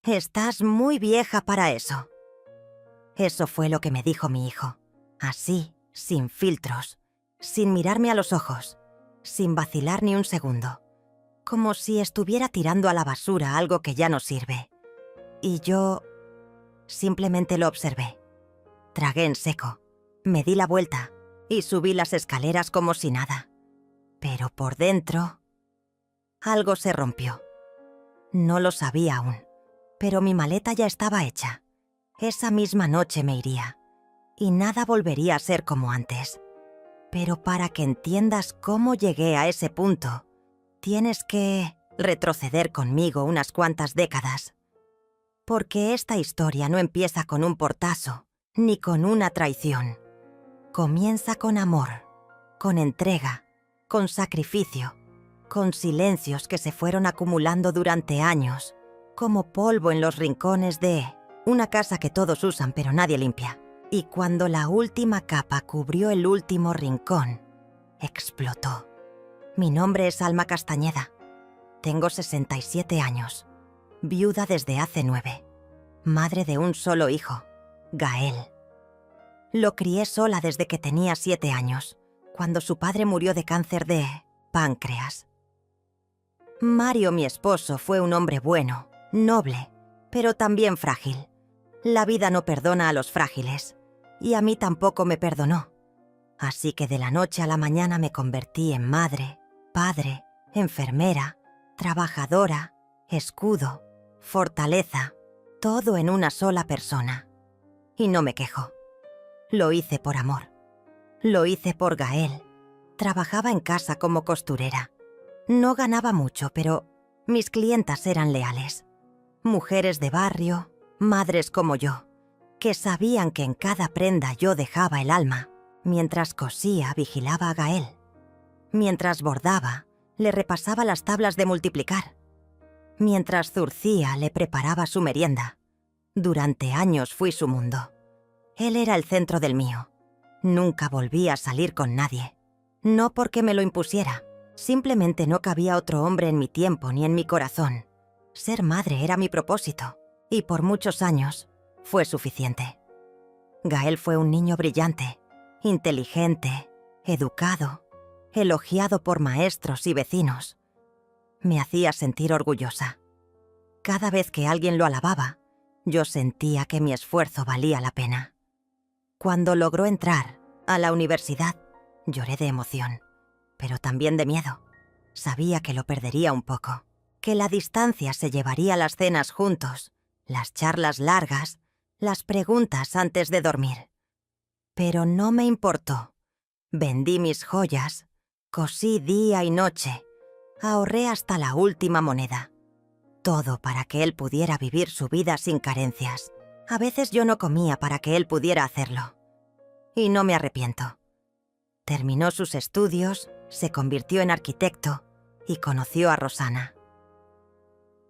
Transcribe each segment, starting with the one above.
Estás muy vieja para eso. Eso fue lo que me dijo mi hijo. Así, sin filtros, sin mirarme a los ojos, sin vacilar ni un segundo. Como si estuviera tirando a la basura algo que ya no sirve. Y yo simplemente lo observé. Tragué en seco, me di la vuelta y subí las escaleras como si nada. Pero por dentro, algo se rompió. No lo sabía aún, pero mi maleta ya estaba hecha. Esa misma noche me iría, y nada volvería a ser como antes. Pero para que entiendas cómo llegué a ese punto, tienes que retroceder conmigo unas cuantas décadas. Porque esta historia no empieza con un portazo, ni con una traición. Comienza con amor, con entrega, con sacrificio, con silencios que se fueron acumulando durante años, como polvo en los rincones de una casa que todos usan pero nadie limpia. Y cuando la última capa cubrió el último rincón, explotó. Mi nombre es Alma Castañeda. Tengo 67 años. Viuda desde hace 9. Madre de un solo hijo, Gael. Lo crié sola desde que tenía 7 años, cuando su padre murió de cáncer de páncreas. Mario, mi esposo, fue un hombre bueno, noble, pero también frágil. La vida no perdona a los frágiles, y a mí tampoco me perdonó. Así que de la noche a la mañana me convertí en madre, padre, enfermera, trabajadora, escudo, fortaleza, todo en una sola persona. Y no me quejo. Lo hice por amor. Lo hice por Gael. Trabajaba en casa como costurera. No ganaba mucho, pero mis clientas eran leales. Mujeres de barrio, madres como yo, que sabían que en cada prenda yo dejaba el alma. Mientras cosía, vigilaba a Gael. Mientras bordaba, le repasaba las tablas de multiplicar. Mientras zurcía, le preparaba su merienda. Durante años fui su mundo. Él era el centro del mío. Nunca volví a salir con nadie. No porque me lo impusiera. Simplemente no cabía otro hombre en mi tiempo ni en mi corazón. Ser madre era mi propósito. Y por muchos años fue suficiente. Gael fue un niño brillante, inteligente, educado, elogiado por maestros y vecinos. Me hacía sentir orgullosa. Cada vez que alguien lo alababa, yo sentía que mi esfuerzo valía la pena. Cuando logró entrar a la universidad, lloré de emoción, pero también de miedo. Sabía que lo perdería un poco, que la distancia se llevaría las cenas juntos, las charlas largas, las preguntas antes de dormir. Pero no me importó. Vendí mis joyas, cosí día y noche, ahorré hasta la última moneda. Todo para que él pudiera vivir su vida sin carencias. A veces yo no comía para que él pudiera hacerlo. Y no me arrepiento. Terminó sus estudios, se convirtió en arquitecto y conoció a Rosana.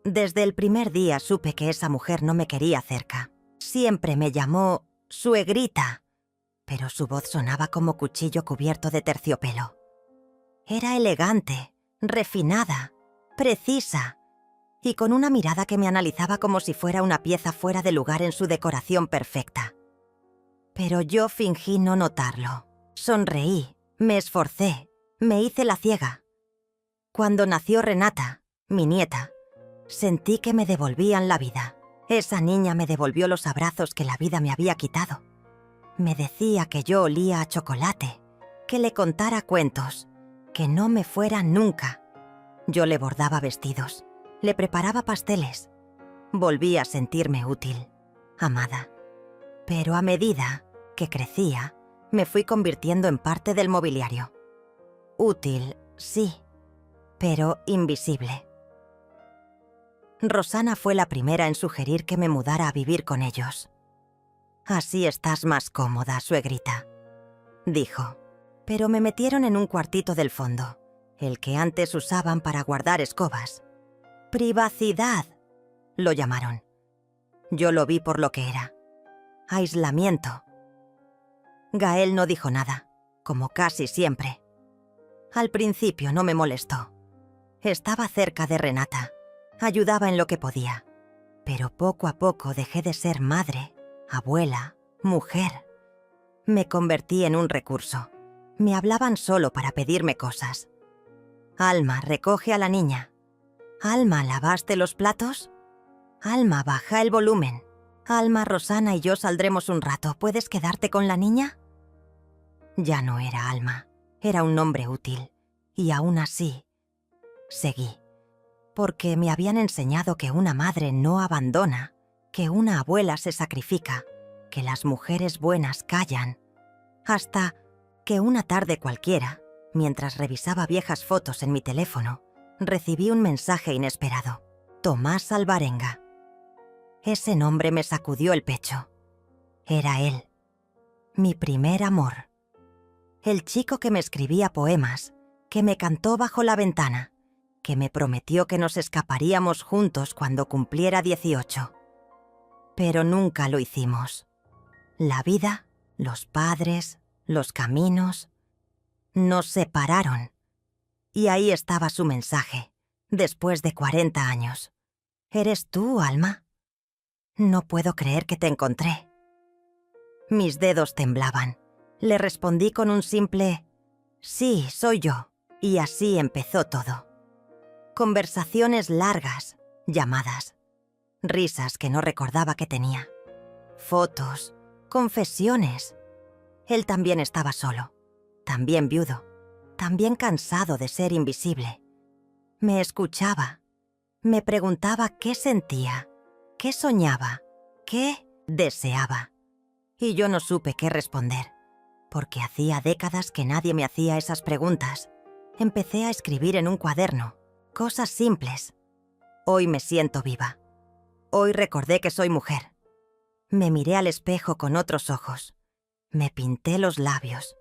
Desde el primer día supe que esa mujer no me quería cerca. Siempre me llamó suegrita, pero su voz sonaba como cuchillo cubierto de terciopelo. Era elegante, refinada, precisa, y con una mirada que me analizaba como si fuera una pieza fuera de lugar en su decoración perfecta. Pero yo fingí no notarlo. Sonreí, me esforcé, me hice la ciega. Cuando nació Renata, mi nieta, sentí que me devolvían la vida. Esa niña me devolvió los abrazos que la vida me había quitado. Me decía que yo olía a chocolate, que le contara cuentos, que no me fuera nunca. Yo le bordaba vestidos, le preparaba pasteles. Volví a sentirme útil, amada. Pero a medida que crecía, me fui convirtiendo en parte del mobiliario. Útil, sí, pero invisible. Rosana fue la primera en sugerir que me mudara a vivir con ellos. «Así estás más cómoda, suegrita», dijo. Pero me metieron en un cuartito del fondo, el que antes usaban para guardar escobas. «Privacidad», lo llamaron. Yo lo vi por lo que era. Aislamiento. Gael no dijo nada, como casi siempre. Al principio no me molestó. Estaba cerca de Renata. Ayudaba en lo que podía. Pero poco a poco dejé de ser madre, abuela, mujer. Me convertí en un recurso. Me hablaban solo para pedirme cosas. Alma, recoge a la niña. Alma, ¿lavaste los platos? Alma, baja el volumen. Alma, Rosana y yo saldremos un rato. ¿Puedes quedarte con la niña? Ya no era Alma. Era un nombre útil. Y aún así, seguí. Porque me habían enseñado que una madre no abandona, que una abuela se sacrifica, que las mujeres buenas callan. Hasta que una tarde cualquiera, mientras revisaba viejas fotos en mi teléfono, recibí un mensaje inesperado. Tomás Alvarenga. Ese nombre me sacudió el pecho. Era él. Mi primer amor. El chico que me escribía poemas, que me cantó bajo la ventana, que me prometió que nos escaparíamos juntos cuando cumpliera 18. Pero nunca lo hicimos. La vida, los padres, los caminos, nos separaron. Y ahí estaba su mensaje, después de 40 años. ¿Eres tú, Alma? No puedo creer que te encontré. Mis dedos temblaban. Le respondí con un simple «Sí, soy yo». Y así empezó todo. Conversaciones largas, llamadas, risas que no recordaba que tenía, fotos, confesiones. Él también estaba solo, también viudo, también cansado de ser invisible. Me escuchaba, me preguntaba qué sentía, qué soñaba, qué deseaba. Y yo no supe qué responder, porque hacía décadas que nadie me hacía esas preguntas. Empecé a escribir en un cuaderno, cosas simples. Hoy me siento viva. Hoy recordé que soy mujer. Me miré al espejo con otros ojos. Me pinté los labios.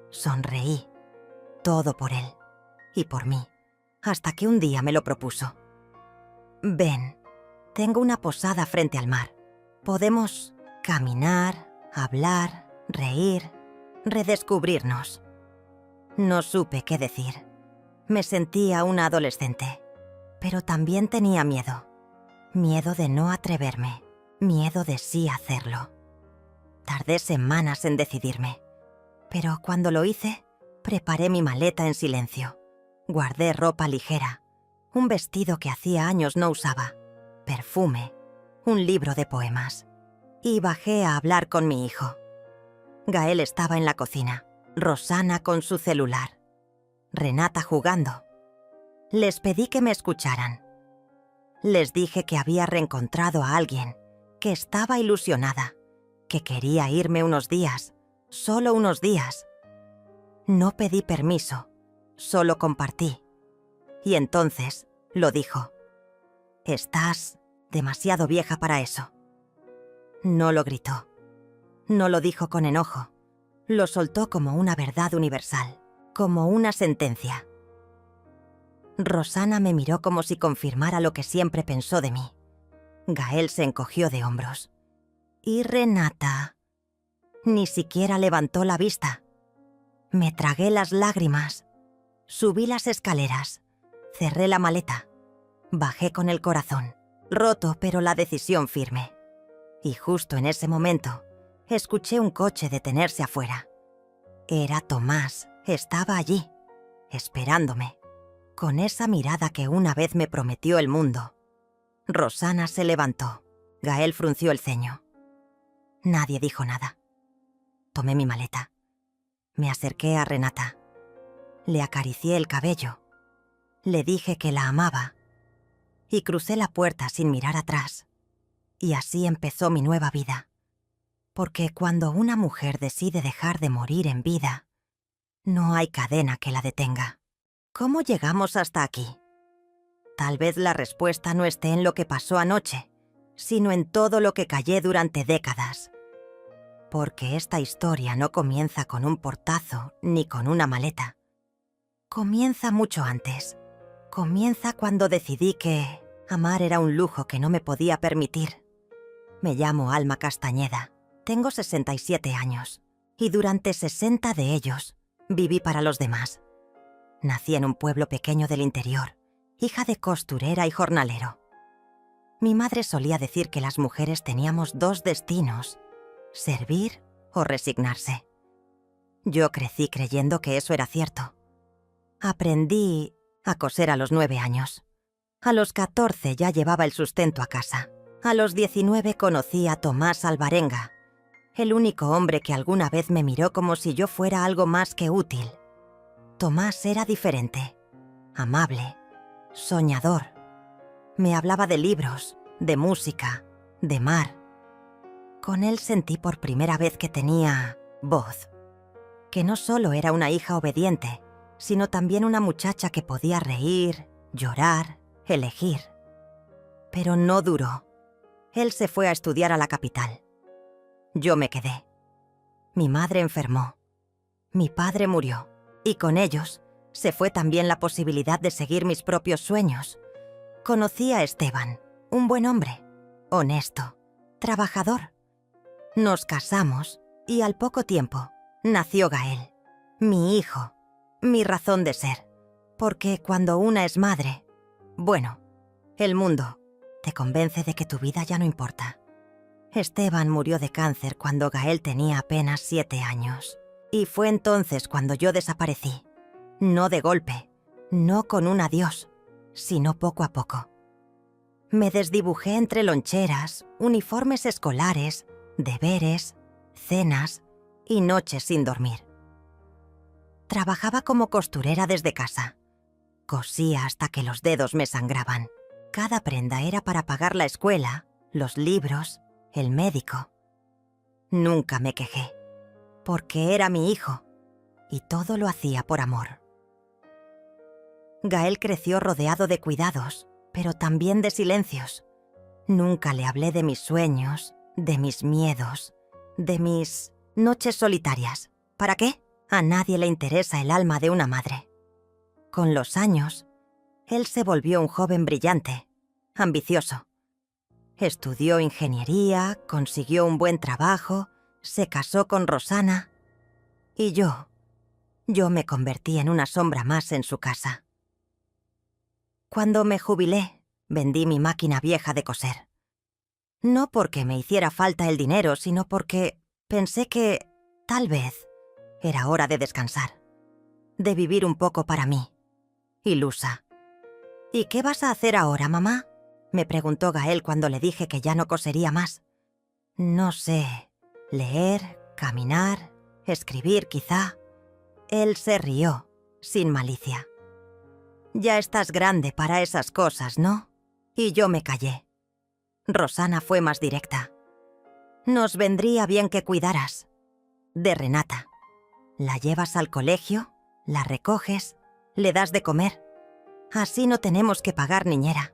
Sonreí. Todo por él. Y por mí. Hasta que un día me lo propuso. Ven, tengo una posada frente al mar. Podemos caminar, hablar, reír, redescubrirnos. No supe qué decir. Me sentía una adolescente, pero también tenía miedo. Miedo de no atreverme, miedo de sí hacerlo. Tardé semanas en decidirme, pero cuando lo hice, preparé mi maleta en silencio. Guardé ropa ligera, un vestido que hacía años no usaba, perfume, un libro de poemas. Y bajé a hablar con mi hijo. Gael estaba en la cocina, Rosana con su celular, Renata jugando. Les pedí que me escucharan. Les dije que había reencontrado a alguien, que estaba ilusionada, que quería irme unos días, solo unos días. No pedí permiso, solo compartí. Y entonces lo dijo. Estás demasiado vieja para eso. No lo gritó. No lo dijo con enojo. Lo soltó como una verdad universal, como una sentencia. Rosana me miró como si confirmara lo que siempre pensó de mí. Gael se encogió de hombros. Y Renata ni siquiera levantó la vista. Me tragué las lágrimas. Subí las escaleras. Cerré la maleta. Bajé con el corazón, roto pero la decisión firme. Y justo en ese momento, escuché un coche detenerse afuera. Era Tomás, estaba allí, esperándome, con esa mirada que una vez me prometió el mundo. Rosana se levantó. Gael frunció el ceño. Nadie dijo nada. Tomé mi maleta. Me acerqué a Renata. Le acaricié el cabello. Le dije que la amaba. Y crucé la puerta sin mirar atrás. Y así empezó mi nueva vida. Porque cuando una mujer decide dejar de morir en vida, no hay cadena que la detenga. ¿Cómo llegamos hasta aquí? Tal vez la respuesta no esté en lo que pasó anoche, sino en todo lo que callé durante décadas. Porque esta historia no comienza con un portazo ni con una maleta. Comienza mucho antes. Comienza cuando decidí que amar era un lujo que no me podía permitir. Me llamo Alma Castañeda. Tengo 67 años. Y durante 60 de ellos viví para los demás. Nací en un pueblo pequeño del interior, hija de costurera y jornalero. Mi madre solía decir que las mujeres teníamos dos destinos: servir o resignarse. Yo crecí creyendo que eso era cierto. Aprendí a coser a los 9 años. A los 14 ya llevaba el sustento a casa. A los 19 conocí a Tomás Alvarenga, el único hombre que alguna vez me miró como si yo fuera algo más que útil. Tomás era diferente, amable, soñador. Me hablaba de libros, de música, de mar. Con él sentí por primera vez que tenía voz, que no solo era una hija obediente, sino también una muchacha que podía reír, llorar, elegir. Pero no duró. Él se fue a estudiar a la capital. Yo me quedé. Mi madre enfermó. Mi padre murió. Y con ellos se fue también la posibilidad de seguir mis propios sueños. Conocí a Esteban, un buen hombre, honesto, trabajador. Nos casamos y al poco tiempo nació Gael, mi hijo, mi razón de ser. Porque cuando una es madre, bueno, el mundo te convence de que tu vida ya no importa. Esteban murió de cáncer cuando Gael tenía apenas 7 años. Y fue entonces cuando yo desaparecí. No de golpe, no con un adiós, sino poco a poco. Me desdibujé entre loncheras, uniformes escolares, deberes, cenas y noches sin dormir. Trabajaba como costurera desde casa. Cosía hasta que los dedos me sangraban. Cada prenda era para pagar la escuela, los libros, el médico. Nunca me quejé, porque era mi hijo, y todo lo hacía por amor. Gael creció rodeado de cuidados, pero también de silencios. Nunca le hablé de mis sueños, de mis miedos, de mis noches solitarias. ¿Para qué? A nadie le interesa el alma de una madre. Con los años, él se volvió un joven brillante, ambicioso. Estudió ingeniería, consiguió un buen trabajo, se casó con Rosana, y yo me convertí en una sombra más en su casa. Cuando me jubilé, vendí mi máquina vieja de coser. No porque me hiciera falta el dinero, sino porque pensé que, tal vez, era hora de descansar, de vivir un poco para mí, ilusa. ¿Y qué vas a hacer ahora, mamá?, me preguntó Gael cuando le dije que ya no cosería más. No sé, leer, caminar, escribir quizá. Él se rió, sin malicia. Ya estás grande para esas cosas, ¿no? Y yo me callé. Rosana fue más directa. Nos vendría bien que cuidaras de Renata. La llevas al colegio, la recoges, le das de comer. Así no tenemos que pagar niñera.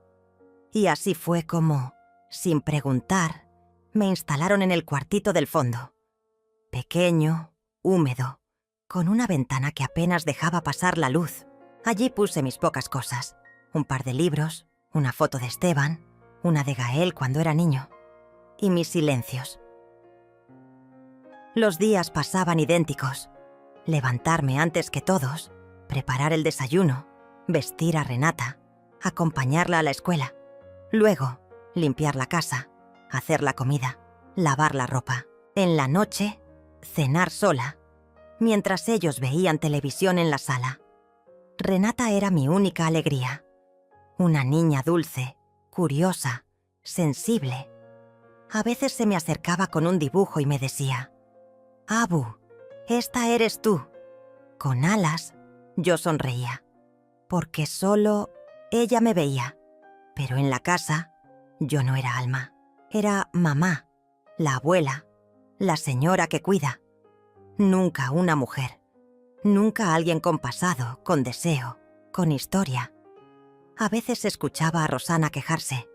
Y así fue como, sin preguntar, me instalaron en el cuartito del fondo. Pequeño, húmedo, con una ventana que apenas dejaba pasar la luz. Allí puse mis pocas cosas. Un par de libros, una foto de Esteban, una de Gael cuando era niño. Y mis silencios. Los días pasaban idénticos. Levantarme antes que todos, preparar el desayuno, vestir a Renata, acompañarla a la escuela. Luego, limpiar la casa, hacer la comida, lavar la ropa. En la noche, cenar sola, mientras ellos veían televisión en la sala. Renata era mi única alegría. Una niña dulce, curiosa, sensible. A veces se me acercaba con un dibujo y me decía: «Abu, esta eres tú». Con alas, yo sonreía, porque solo ella me veía. Pero en la casa, yo no era Alma. Era mamá, la abuela, la señora que cuida. Nunca una mujer. Nunca alguien con pasado, con deseo, con historia. A veces escuchaba a Rosana quejarse.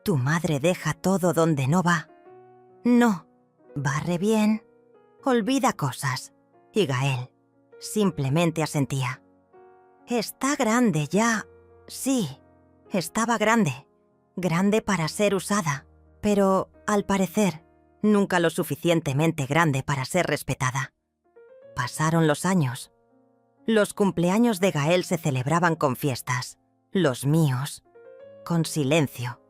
«Tu madre deja todo donde no va». «No, barre bien, olvida cosas». Y Gael simplemente asentía. «Está grande ya». Sí, estaba grande. Grande para ser usada, pero, al parecer, nunca lo suficientemente grande para ser respetada. Pasaron los años. Los cumpleaños de Gael se celebraban con fiestas. Los míos, con silencio.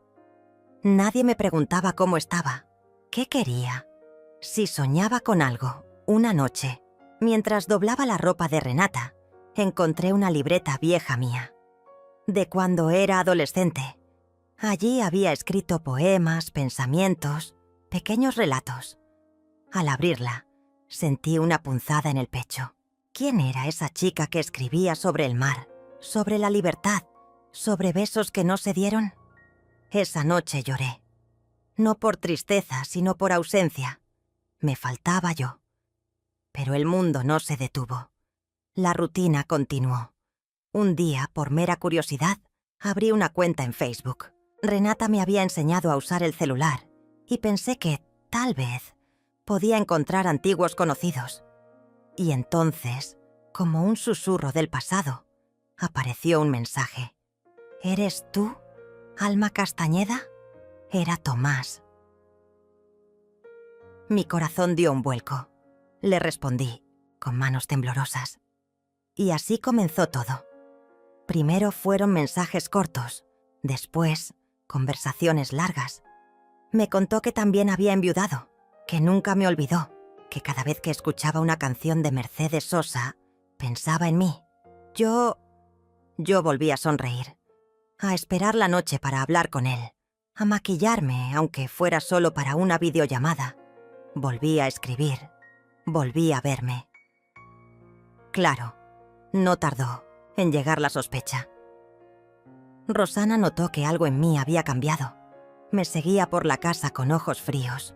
Nadie me preguntaba cómo estaba, qué quería, si soñaba con algo. Una noche, mientras doblaba la ropa de Renata, encontré una libreta vieja mía, de cuando era adolescente. Allí había escrito poemas, pensamientos, pequeños relatos. Al abrirla, sentí una punzada en el pecho. ¿Quién era esa chica que escribía sobre el mar, sobre la libertad, sobre besos que no se dieron? Esa noche lloré. No por tristeza, sino por ausencia. Me faltaba yo. Pero el mundo no se detuvo. La rutina continuó. Un día, por mera curiosidad, abrí una cuenta en Facebook. Renata me había enseñado a usar el celular y pensé que, tal vez, podía encontrar antiguos conocidos. Y entonces, como un susurro del pasado, apareció un mensaje. ¿Eres tú, Alma Castañeda? Era Tomás. Mi corazón dio un vuelco. Le respondí, con manos temblorosas. Y así comenzó todo. Primero fueron mensajes cortos, después conversaciones largas. Me contó que también había enviudado, que nunca me olvidó, que cada vez que escuchaba una canción de Mercedes Sosa, pensaba en mí. Yo volví a sonreír, a esperar la noche para hablar con él, a maquillarme, aunque fuera solo para una videollamada. Volví a escribir, volví a verme. Claro, no tardó en llegar la sospecha. Rosana notó que algo en mí había cambiado. Me seguía por la casa con ojos fríos.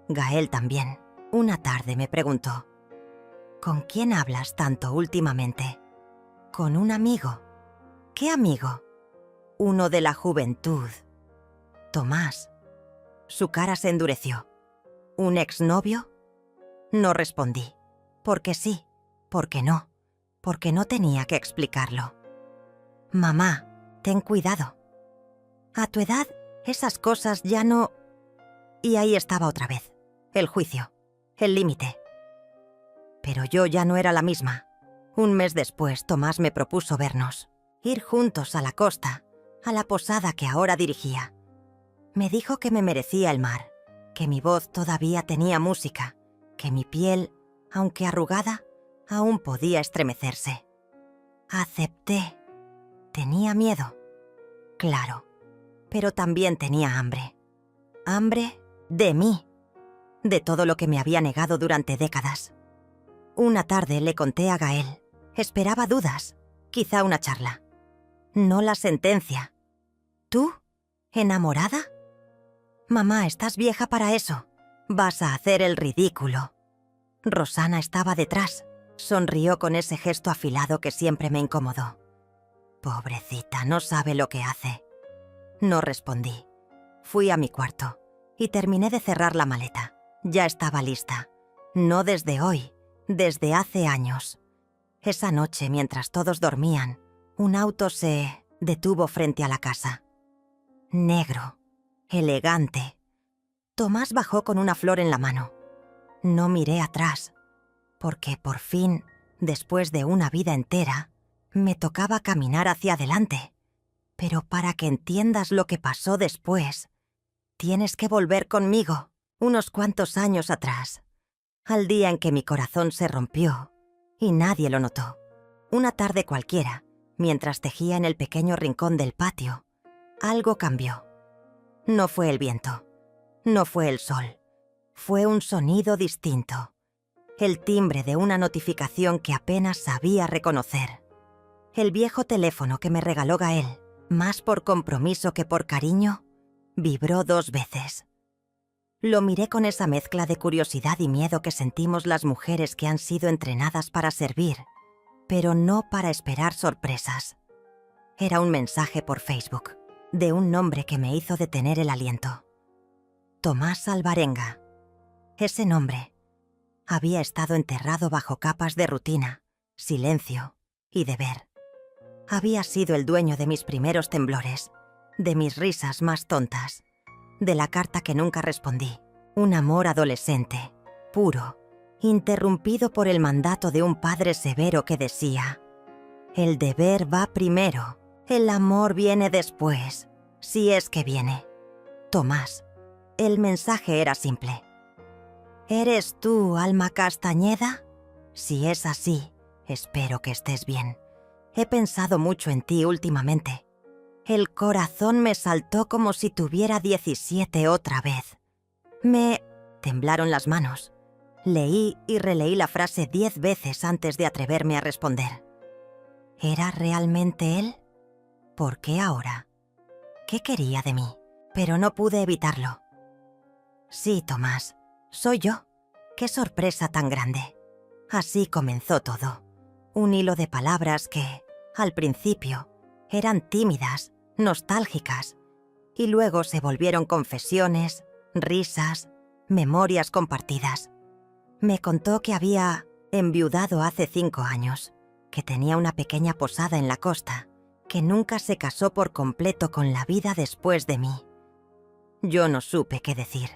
Gael también. Una tarde me preguntó, ¿con quién hablas tanto últimamente? Con un amigo. ¿Qué amigo? Uno de la juventud. Tomás. Su cara se endureció. ¿Un exnovio? No respondí. Porque sí, porque no. Porque no tenía que explicarlo. Mamá, ten cuidado. A tu edad, esas cosas ya no... Y ahí estaba otra vez. El juicio. El límite. Pero yo ya no era la misma. Un mes después, Tomás me propuso vernos. Ir juntos a la costa, a la posada que ahora dirigía. Me dijo que me merecía el mar, que mi voz todavía tenía música, que mi piel, aunque arrugada, aún podía estremecerse. Acepté. Tenía miedo. Claro, pero también tenía hambre. Hambre de mí, de todo lo que me había negado durante décadas. Una tarde le conté a Gael. Esperaba dudas, quizá una charla. No la sentencia. ¿Tú? ¿Enamorada? Mamá, estás vieja para eso. Vas a hacer el ridículo. Rosana estaba detrás. Sonrió con ese gesto afilado que siempre me incomodó. Pobrecita, no sabe lo que hace. No respondí. Fui a mi cuarto y terminé de cerrar la maleta. Ya estaba lista. No desde hoy, desde hace años. Esa noche, mientras todos dormían, un auto se detuvo frente a la casa. Negro, elegante. Tomás bajó con una flor en la mano. No miré atrás, porque por fin, después de una vida entera, me tocaba caminar hacia adelante. Pero para que entiendas lo que pasó después, tienes que volver conmigo, unos cuantos años atrás, al día en que mi corazón se rompió y nadie lo notó. Una tarde cualquiera, mientras tejía en el pequeño rincón del patio, algo cambió. No fue el viento, no fue el sol, fue un sonido distinto, el timbre de una notificación que apenas sabía reconocer. El viejo teléfono que me regaló Gael, más por compromiso que por cariño, vibró 2 veces. Lo miré con esa mezcla de curiosidad y miedo que sentimos las mujeres que han sido entrenadas para servir, pero no para esperar sorpresas. Era un mensaje por Facebook, de un nombre que me hizo detener el aliento. Tomás Alvarenga. Ese nombre había estado enterrado bajo capas de rutina, silencio y deber. Había sido el dueño de mis primeros temblores, de mis risas más tontas, de la carta que nunca respondí. Un amor adolescente, puro, interrumpido por el mandato de un padre severo que decía: el deber va primero, el amor viene después, si es que viene. Tomás. El mensaje era simple. ¿Eres tú, Alma Castañeda? Si es así, espero que estés bien. He pensado mucho en ti últimamente. El corazón me saltó como si tuviera 17 otra vez. Me temblaron las manos. Leí y releí la frase 10 veces antes de atreverme a responder. ¿Era realmente él? ¿Por qué ahora? ¿Qué quería de mí? Pero no pude evitarlo. Sí, Tomás, soy yo. ¡Qué sorpresa tan grande! Así comenzó todo. Un hilo de palabras que, al principio, eran tímidas, nostálgicas, y luego se volvieron confesiones, risas, memorias compartidas. Me contó que había enviudado hace 5 años, que tenía una pequeña posada en la costa, que nunca se casó por completo con la vida después de mí. Yo no supe qué decir.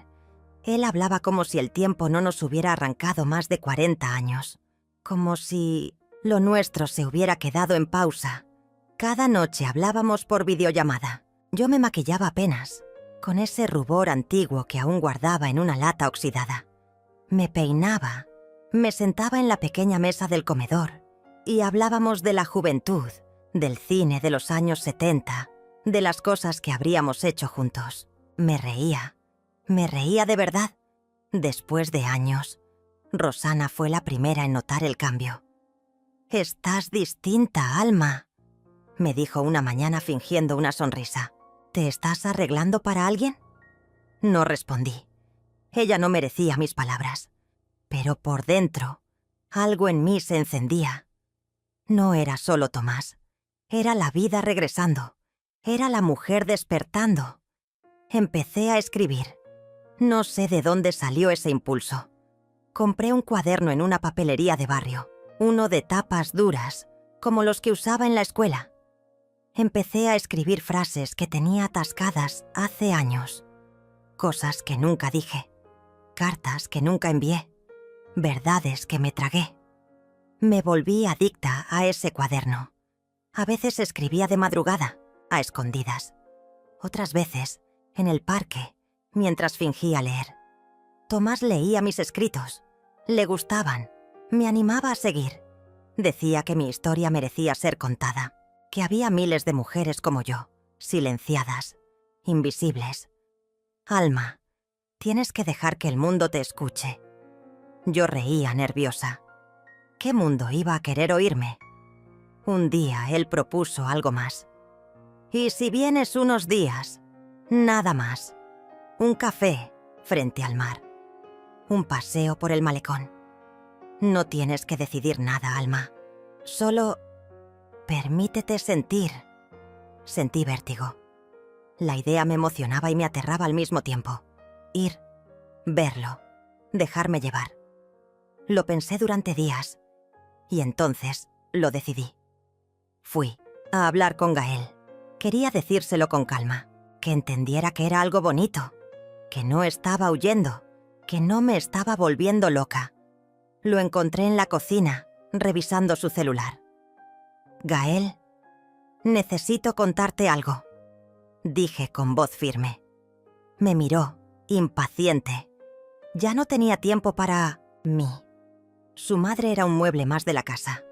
Él hablaba como si el tiempo no nos hubiera arrancado más de 40 años, como si lo nuestro se hubiera quedado en pausa. Cada noche hablábamos por videollamada. Yo me maquillaba apenas, con ese rubor antiguo que aún guardaba en una lata oxidada. Me peinaba, me sentaba en la pequeña mesa del comedor y hablábamos de la juventud, del cine de los años 70, de las cosas que habríamos hecho juntos. Me reía de verdad. Después de años, Rosana fue la primera en notar el cambio. «Estás distinta, Alma», me dijo una mañana fingiendo una sonrisa. «¿Te estás arreglando para alguien?» No respondí. Ella no merecía mis palabras. Pero por dentro, algo en mí se encendía. No era solo Tomás. Era la vida regresando. Era la mujer despertando. Empecé a escribir. No sé de dónde salió ese impulso. Compré un cuaderno en una papelería de barrio, uno de tapas duras, como los que usaba en la escuela. Empecé a escribir frases que tenía atascadas hace años. Cosas que nunca dije. Cartas que nunca envié. Verdades que me tragué. Me volví adicta a ese cuaderno. A veces escribía de madrugada, a escondidas. Otras veces, en el parque, mientras fingía leer. Tomás leía mis escritos. Le gustaban. Me animaba a seguir. Decía que mi historia merecía ser contada, que había miles de mujeres como yo, silenciadas, invisibles. Alma, tienes que dejar que el mundo te escuche. Yo reía nerviosa. ¿Qué mundo iba a querer oírme? Un día él propuso algo más. «¿Y si vienes unos días? Nada más. Un café frente al mar. Un paseo por el malecón. No tienes que decidir nada, Alma. Solo permítete sentir». Sentí vértigo. La idea me emocionaba y me aterraba al mismo tiempo. Ir, verlo, dejarme llevar. Lo pensé durante días y entonces lo decidí. Fui a hablar con Gael. Quería decírselo con calma, que entendiera que era algo bonito, que no estaba huyendo, que no me estaba volviendo loca. Lo encontré en la cocina, revisando su celular. «Gael, necesito contarte algo», dije con voz firme. Me miró, impaciente. Ya no tenía tiempo para mí. Su madre era un mueble más de la casa.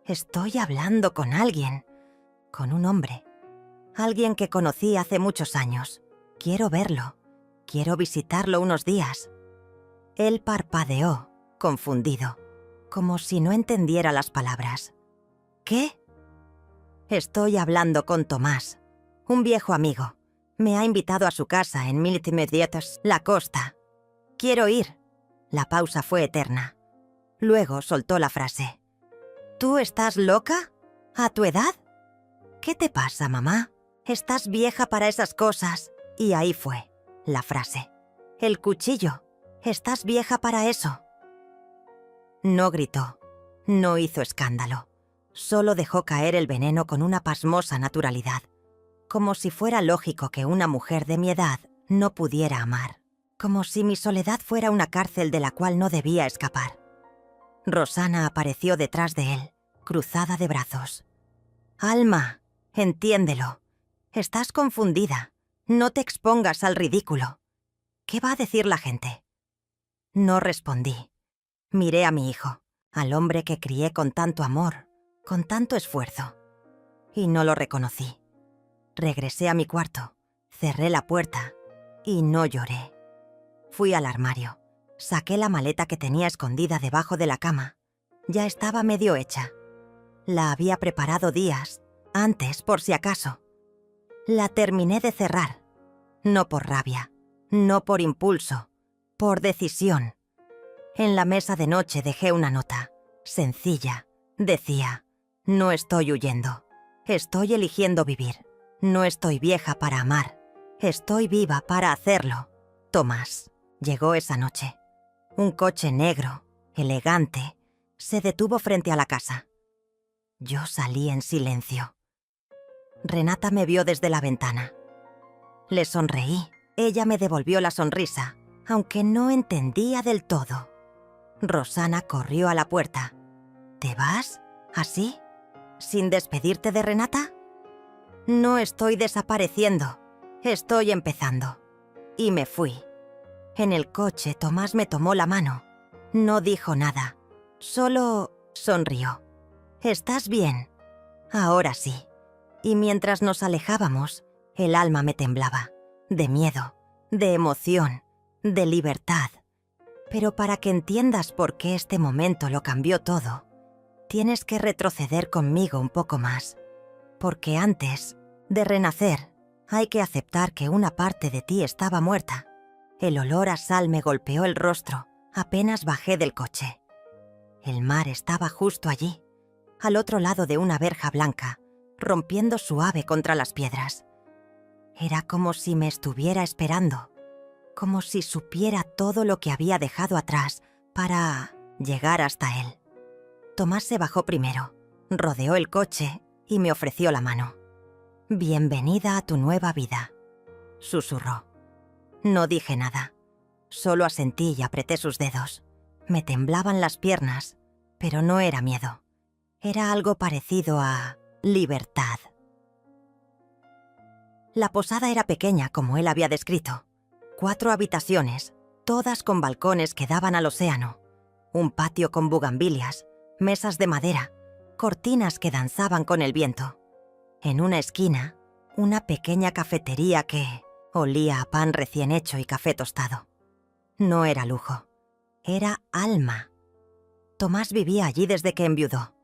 Estoy hablando con alguien, con un hombre. Alguien que conocí hace muchos años. Quiero verlo. Quiero visitarlo unos días. Él parpadeó, confundido, como si no entendiera las palabras. ¿Qué? Estoy hablando con Tomás, un viejo amigo. Me ha invitado a su casa en Miltimediatas, la costa. Quiero ir. La pausa fue eterna. Luego soltó la frase. ¿Tú estás loca? ¿A tu edad? ¿Qué te pasa, mamá? Estás vieja para esas cosas. Y ahí fue, la frase. El cuchillo. Estás vieja para eso. No gritó, no hizo escándalo. Solo dejó caer el veneno con una pasmosa naturalidad. Como si fuera lógico que una mujer de mi edad no pudiera amar. Como si mi soledad fuera una cárcel de la cual no debía escapar. Rosana apareció detrás de él, cruzada de brazos. «Alma, entiéndelo. Estás confundida. No te expongas al ridículo. ¿Qué va a decir la gente? No respondí. Miré a mi hijo, al hombre que crié con tanto amor, con tanto esfuerzo. Y no lo reconocí. Regresé a mi cuarto, cerré la puerta y no lloré. Fui al armario, saqué la maleta que tenía escondida debajo de la cama. Ya estaba medio hecha. La había preparado días antes, por si acaso. La terminé de cerrar, no por rabia, no por impulso, por decisión. En la mesa de noche dejé una nota, sencilla. Decía: no estoy huyendo, estoy eligiendo vivir. No estoy vieja para amar, estoy viva para hacerlo. Tomás. Llegó esa noche. Un coche negro, elegante, se detuvo frente a la casa. Yo salí en silencio. Renata me vio desde la ventana. Le sonreí. Ella me devolvió la sonrisa, aunque no entendía del todo. Rosana corrió a la puerta. ¿Te vas? ¿Así? ¿Sin despedirte de Renata? No estoy desapareciendo. Estoy empezando. Y me fui. En el coche, Tomás me tomó la mano. No dijo nada. Solo sonrió. ¿Estás bien? Ahora sí. Y mientras nos alejábamos, el alma me temblaba. De miedo, de emoción, de libertad. Pero para que entiendas por qué este momento lo cambió todo, tienes que retroceder conmigo un poco más. Porque antes de renacer, hay que aceptar que una parte de ti estaba muerta. El olor a sal me golpeó el rostro apenas bajé del coche. El mar estaba justo allí, al otro lado de una verja blanca, rompiendo suave contra las piedras. Era como si me estuviera esperando, como si supiera todo lo que había dejado atrás para llegar hasta él. Tomás se bajó primero, rodeó el coche y me ofreció la mano. «Bienvenida a tu nueva vida», susurró. No dije nada, solo asentí y apreté sus dedos. Me temblaban las piernas, pero no era miedo. Era algo parecido a libertad. La posada era pequeña, como él había descrito. 4 habitaciones, todas con balcones que daban al océano. Un patio con bugambilias, mesas de madera, cortinas que danzaban con el viento. En una esquina, una pequeña cafetería que olía a pan recién hecho y café tostado. No era lujo, era alma. Tomás vivía allí desde que enviudó.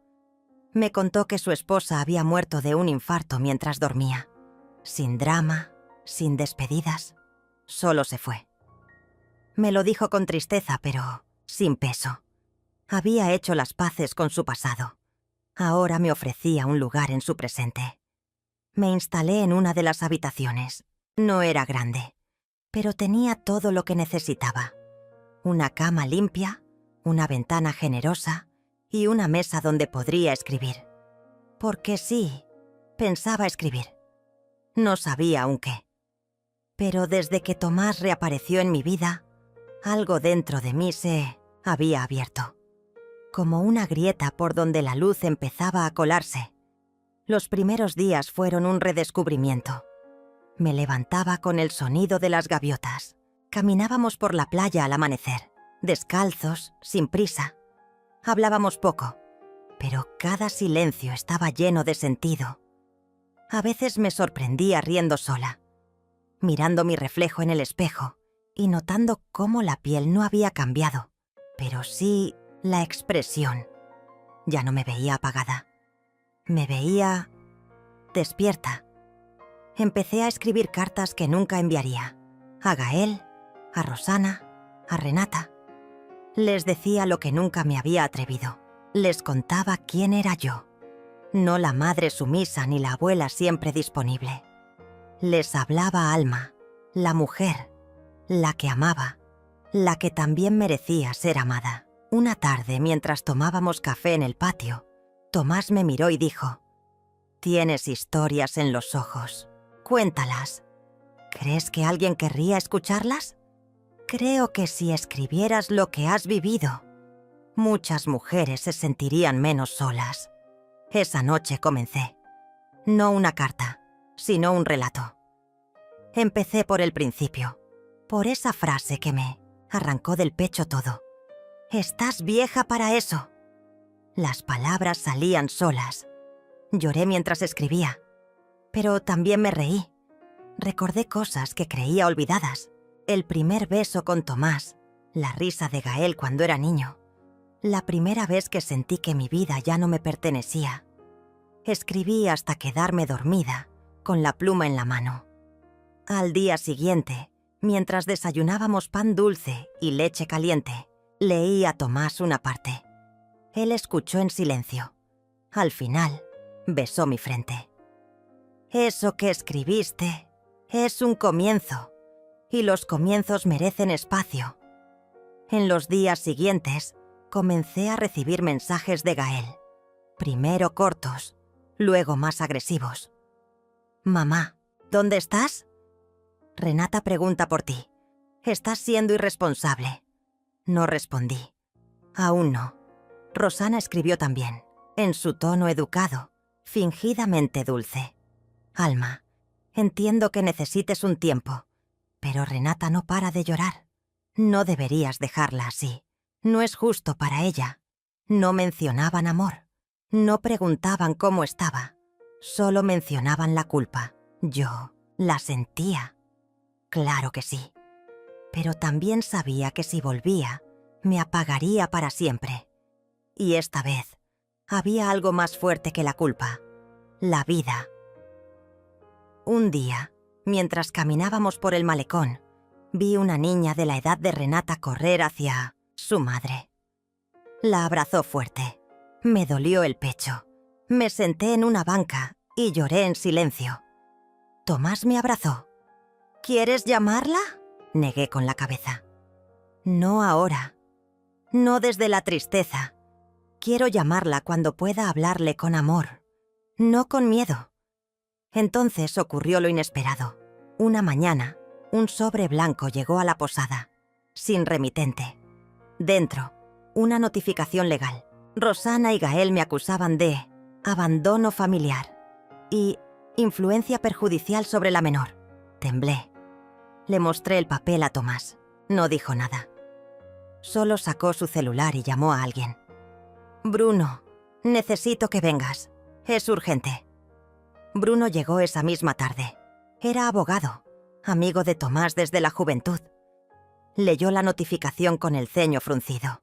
Me contó que su esposa había muerto de un infarto mientras dormía. Sin drama, sin despedidas, solo se fue. Me lo dijo con tristeza, pero sin peso. Había hecho las paces con su pasado. Ahora me ofrecía un lugar en su presente. Me instalé en una de las habitaciones. No era grande, pero tenía todo lo que necesitaba. Una cama limpia, una ventana generosa y una mesa donde podría escribir. Porque sí, pensaba escribir. No sabía aún qué. Pero desde que Tomás reapareció en mi vida, algo dentro de mí se había abierto. Como una grieta por donde la luz empezaba a colarse. Los primeros días fueron un redescubrimiento. Me levantaba con el sonido de las gaviotas. Caminábamos por la playa al amanecer, descalzos, sin prisa. Hablábamos poco, pero cada silencio estaba lleno de sentido. A veces me sorprendía riendo sola, mirando mi reflejo en el espejo y notando cómo la piel no había cambiado, pero sí la expresión. Ya no me veía apagada. Me veía despierta. Empecé a escribir cartas que nunca enviaría. A Gael, a Rosana, a Renata. Les decía lo que nunca me había atrevido. Les contaba quién era yo. No la madre sumisa ni la abuela siempre disponible. Les hablaba Alma, la mujer, la que amaba, la que también merecía ser amada. Una tarde, mientras tomábamos café en el patio, Tomás me miró y dijo: «Tienes historias en los ojos. Cuéntalas. ¿Crees que alguien querría escucharlas? Creo que si escribieras lo que has vivido, muchas mujeres se sentirían menos solas». Esa noche comencé. No una carta, sino un relato. Empecé por el principio, por esa frase que me arrancó del pecho todo. «Estás vieja para eso». Las palabras salían solas. Lloré mientras escribía, pero también me reí. Recordé cosas que creía olvidadas. El primer beso con Tomás, la risa de Gael cuando era niño, la primera vez que sentí que mi vida ya no me pertenecía. Escribí hasta quedarme dormida, con la pluma en la mano. Al día siguiente, mientras desayunábamos pan dulce y leche caliente, leí a Tomás una parte. Él escuchó en silencio. Al final, besó mi frente. «Eso que escribiste es un comienzo, y los comienzos merecen espacio». En los días siguientes, comencé a recibir mensajes de Gael. Primero cortos, luego más agresivos. «Mamá, ¿dónde estás? Renata pregunta por ti. Estás siendo irresponsable». No respondí. Aún no. Rosana escribió también, en su tono educado, fingidamente dulce. «Alma, entiendo que necesites un tiempo, pero Renata no para de llorar. No deberías dejarla así. No es justo para ella». No mencionaban amor. No preguntaban cómo estaba. Solo mencionaban la culpa. Yo la sentía. Claro que sí. Pero también sabía que si volvía, me apagaría para siempre. Y esta vez, había algo más fuerte que la culpa. La vida. Un día, mientras caminábamos por el malecón, vi una niña de la edad de Renata correr hacia su madre. La abrazó fuerte. Me dolió el pecho. Me senté en una banca y lloré en silencio. Tomás me abrazó. «¿Quieres llamarla?», negué con la cabeza. «No ahora. No desde la tristeza. Quiero llamarla cuando pueda hablarle con amor, no con miedo». Entonces ocurrió lo inesperado. Una mañana, un sobre blanco llegó a la posada, sin remitente. Dentro, una notificación legal. Rosana y Gael me acusaban de abandono familiar y influencia perjudicial sobre la menor. Temblé. Le mostré el papel a Tomás. No dijo nada. Solo sacó su celular y llamó a alguien. «Bruno, necesito que vengas. Es urgente». Bruno llegó esa misma tarde. Era abogado, amigo de Tomás desde la juventud. Leyó la notificación con el ceño fruncido.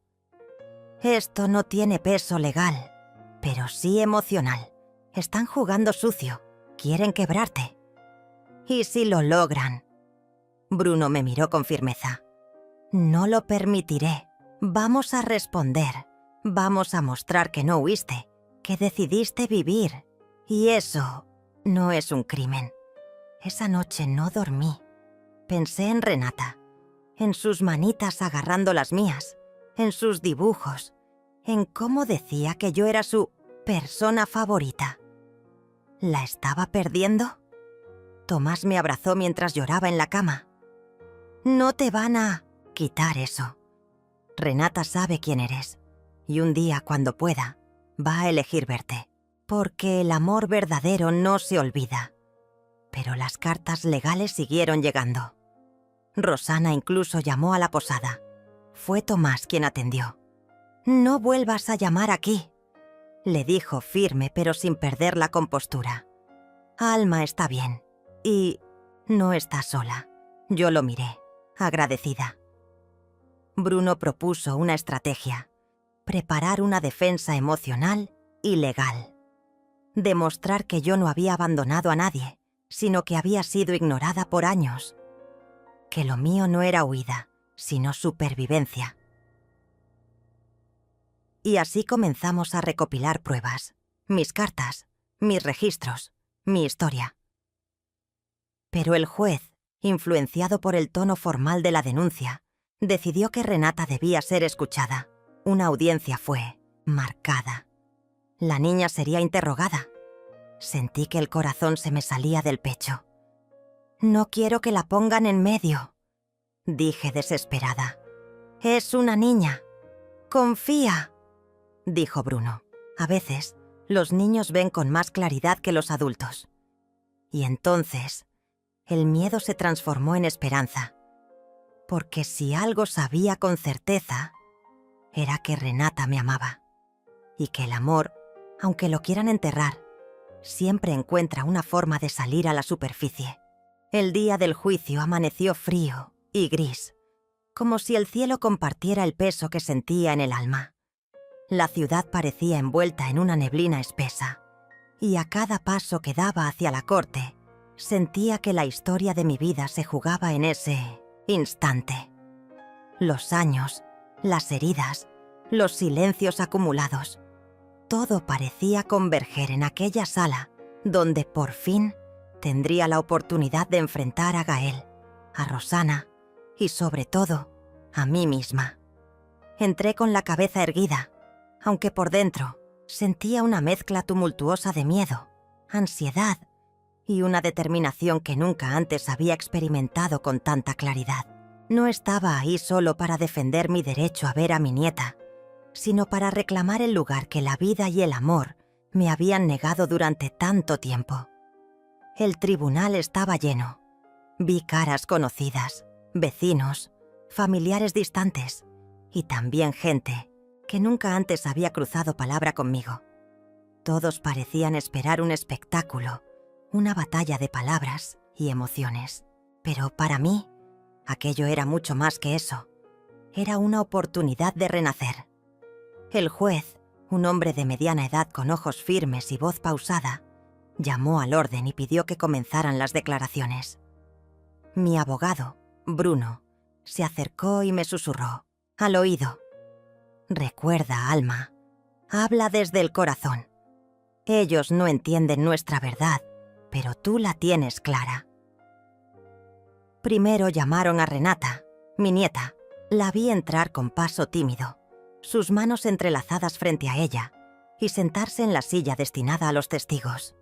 «Esto no tiene peso legal, pero sí emocional. Están jugando sucio. Quieren quebrarte. ¿Y si lo logran?». Bruno me miró con firmeza. «No lo permitiré. Vamos a responder. Vamos a mostrar que no huiste, que decidiste vivir. Y eso no es un crimen». Esa noche no dormí. Pensé en Renata, en sus manitas agarrando las mías, en sus dibujos, en cómo decía que yo era su persona favorita. ¿La estaba perdiendo? Tomás me abrazó mientras lloraba en la cama. «No te van a quitar eso. Renata sabe quién eres, y un día, cuando pueda, va a elegir verte, porque el amor verdadero no se olvida». Pero las cartas legales siguieron llegando. Rosana incluso llamó a la posada. Fue Tomás quien atendió. «No vuelvas a llamar aquí», le dijo firme pero sin perder la compostura. «Alma está bien y no está sola». Yo lo miré, agradecida. Bruno propuso una estrategia: preparar una defensa emocional y legal. Demostrar que yo no había abandonado a nadie, sino que había sido ignorada por años. Que lo mío no era huida, sino supervivencia. Y así comenzamos a recopilar pruebas, mis cartas, mis registros, mi historia. Pero el juez, influenciado por el tono formal de la denuncia, decidió que Renata debía ser escuchada. Una audiencia fue marcada. La niña sería interrogada. Sentí que el corazón se me salía del pecho. «No quiero que la pongan en medio», dije desesperada. «Es una niña. Confía», dijo Bruno. A veces, los niños ven con más claridad que los adultos. Y entonces, el miedo se transformó en esperanza. Porque si algo sabía con certeza, era que Renata me amaba. Y que el amor, aunque lo quieran enterrar, siempre encuentra una forma de salir a la superficie. El día del juicio amaneció frío y gris, como si el cielo compartiera el peso que sentía en el alma. La ciudad parecía envuelta en una neblina espesa, y a cada paso que daba hacia la corte, sentía que la historia de mi vida se jugaba en ese instante. Los años, las heridas, los silencios acumulados, todo parecía converger en aquella sala donde por fin tendría la oportunidad de enfrentar a Gael, a Rosanna y sobre todo a mí misma. Entré con la cabeza erguida, aunque por dentro sentía una mezcla tumultuosa de miedo, ansiedad y una determinación que nunca antes había experimentado con tanta claridad. No estaba ahí solo para defender mi derecho a ver a mi nieta, sino para reclamar el lugar que la vida y el amor me habían negado durante tanto tiempo. El tribunal estaba lleno. Vi caras conocidas, vecinos, familiares distantes y también gente que nunca antes había cruzado palabra conmigo. Todos parecían esperar un espectáculo, una batalla de palabras y emociones. Pero para mí, aquello era mucho más que eso. Era una oportunidad de renacer. El juez, un hombre de mediana edad con ojos firmes y voz pausada, llamó al orden y pidió que comenzaran las declaraciones. Mi abogado, Bruno, se acercó y me susurró al oído: «Recuerda, Alma, habla desde el corazón. Ellos no entienden nuestra verdad, pero tú la tienes clara». Primero llamaron a Renata, mi nieta. La vi entrar con paso tímido, sus manos entrelazadas frente a ella, y sentarse en la silla destinada a los testigos.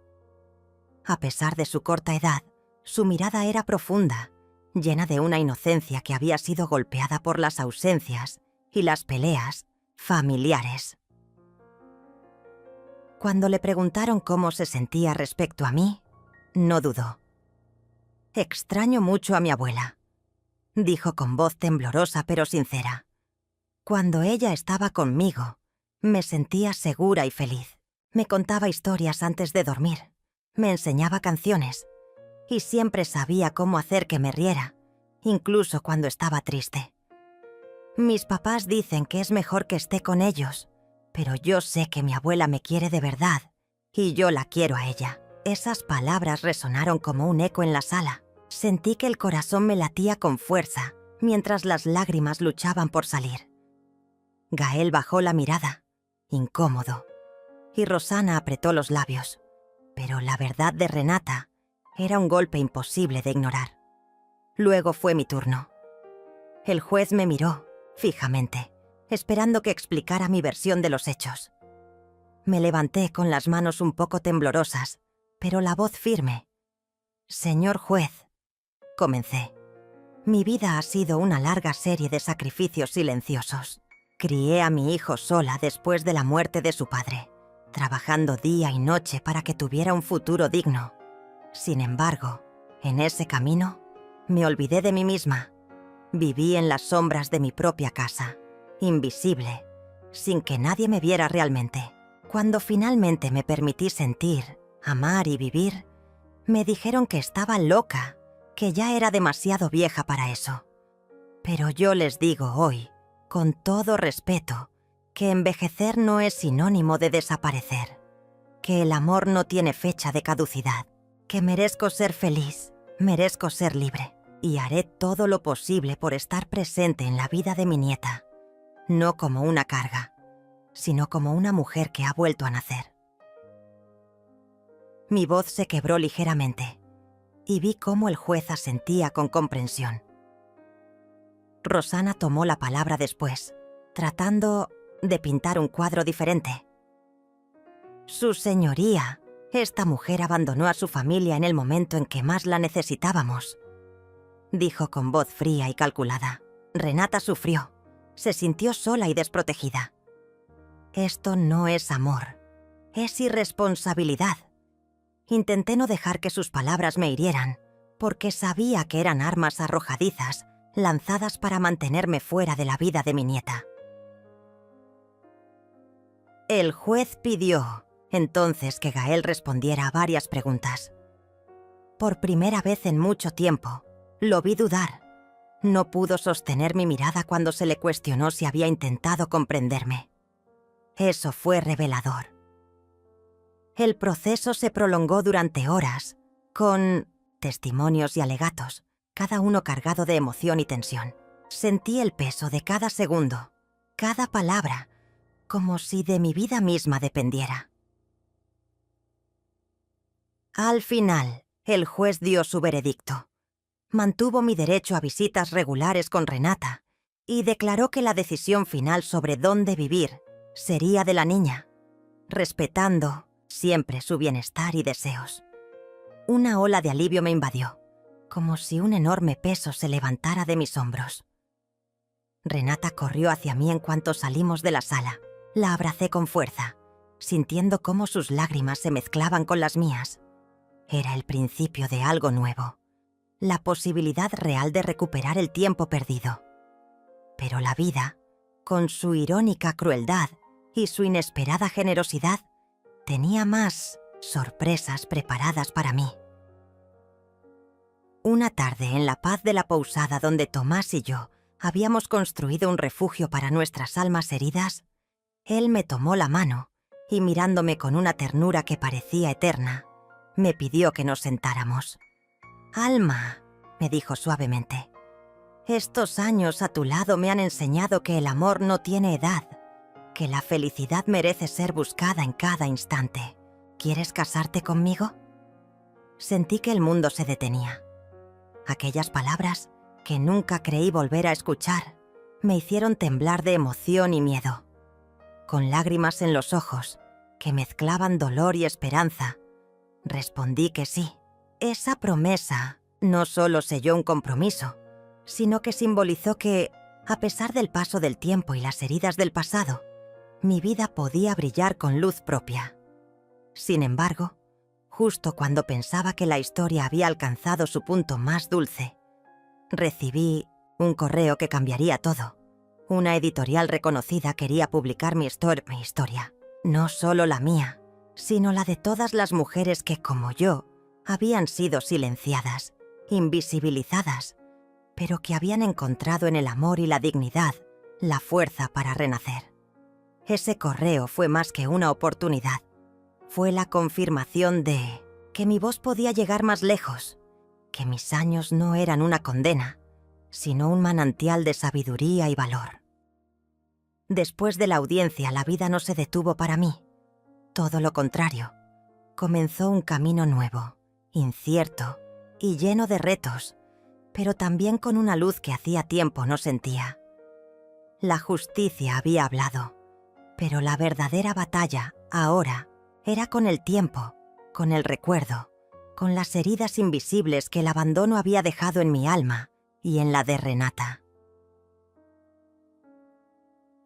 A pesar de su corta edad, su mirada era profunda, llena de una inocencia que había sido golpeada por las ausencias y las peleas familiares. Cuando le preguntaron cómo se sentía respecto a mí, no dudó. «Extraño mucho a mi abuela», dijo con voz temblorosa pero sincera. «Cuando ella estaba conmigo, me sentía segura y feliz. Me contaba historias antes de dormir, me enseñaba canciones y siempre sabía cómo hacer que me riera, incluso cuando estaba triste. Mis papás dicen que es mejor que esté con ellos, pero yo sé que mi abuela me quiere de verdad y yo la quiero a ella». Esas palabras resonaron como un eco en la sala. Sentí que el corazón me latía con fuerza mientras las lágrimas luchaban por salir. Gael bajó la mirada, incómodo, y Rosanna apretó los labios. Pero la verdad de Renata era un golpe imposible de ignorar. Luego fue mi turno. El juez me miró fijamente, esperando que explicara mi versión de los hechos. Me levanté con las manos un poco temblorosas, pero la voz firme. «Señor juez», comencé, «mi vida ha sido una larga serie de sacrificios silenciosos. Crié a mi hijo sola después de la muerte de su padre, trabajando día y noche para que tuviera un futuro digno. Sin embargo, en ese camino, me olvidé de mí misma. Viví en las sombras de mi propia casa, invisible, sin que nadie me viera realmente. Cuando finalmente me permití sentir, amar y vivir, me dijeron que estaba loca, que ya era demasiado vieja para eso. Pero yo les digo hoy, con todo respeto, que envejecer no es sinónimo de desaparecer, que el amor no tiene fecha de caducidad, que merezco ser feliz, merezco ser libre, y haré todo lo posible por estar presente en la vida de mi nieta, no como una carga, sino como una mujer que ha vuelto a nacer». Mi voz se quebró ligeramente y vi cómo el juez asentía con comprensión. Rosanna tomó la palabra después, tratando de pintar un cuadro diferente. «Su señoría, esta mujer abandonó a su familia en el momento en que más la necesitábamos», dijo con voz fría y calculada. «Renata sufrió, se sintió sola y desprotegida. Esto no es amor, es irresponsabilidad». Intenté no dejar que sus palabras me hirieran, porque sabía que eran armas arrojadizas lanzadas para mantenerme fuera de la vida de mi nieta. El juez pidió entonces que Gael respondiera a varias preguntas. Por primera vez en mucho tiempo, lo vi dudar. No pudo sostener mi mirada cuando se le cuestionó si había intentado comprenderme. Eso fue revelador. El proceso se prolongó durante horas, con testimonios y alegatos, cada uno cargado de emoción y tensión. Sentí el peso de cada segundo, cada palabra, como si de mi vida misma dependiera. Al final, el juez dio su veredicto. Mantuvo mi derecho a visitas regulares con Renata y declaró que la decisión final sobre dónde vivir sería de la niña, respetando siempre su bienestar y deseos. Una ola de alivio me invadió, como si un enorme peso se levantara de mis hombros. Renata corrió hacia mí en cuanto salimos de la sala. La abracé con fuerza, sintiendo cómo sus lágrimas se mezclaban con las mías. Era el principio de algo nuevo, la posibilidad real de recuperar el tiempo perdido. Pero la vida, con su irónica crueldad y su inesperada generosidad, tenía más sorpresas preparadas para mí. Una tarde, en la paz de la posada donde Tomás y yo habíamos construido un refugio para nuestras almas heridas, él me tomó la mano y, mirándome con una ternura que parecía eterna, me pidió que nos sentáramos. «Alma», me dijo suavemente, «estos años a tu lado me han enseñado que el amor no tiene edad, que la felicidad merece ser buscada en cada instante. ¿Quieres casarte conmigo?» Sentí que el mundo se detenía. Aquellas palabras, que nunca creí volver a escuchar, me hicieron temblar de emoción y miedo. Con lágrimas en los ojos, que mezclaban dolor y esperanza, respondí que sí. Esa promesa no solo selló un compromiso, sino que simbolizó que, a pesar del paso del tiempo y las heridas del pasado, mi vida podía brillar con luz propia. Sin embargo, justo cuando pensaba que la historia había alcanzado su punto más dulce, recibí un correo que cambiaría todo. Una editorial reconocida quería publicar mi historia. No solo la mía, sino la de todas las mujeres que, como yo, habían sido silenciadas, invisibilizadas, pero que habían encontrado en el amor y la dignidad la fuerza para renacer. Ese correo fue más que una oportunidad. Fue la confirmación de que mi voz podía llegar más lejos, que mis años no eran una condena, sino un manantial de sabiduría y valor. Después de la audiencia, la vida no se detuvo para mí. Todo lo contrario, comenzó un camino nuevo, incierto y lleno de retos, pero también con una luz que hacía tiempo no sentía. La justicia había hablado, pero la verdadera batalla, ahora, era con el tiempo, con el recuerdo, con las heridas invisibles que el abandono había dejado en mi alma y en la de Renata.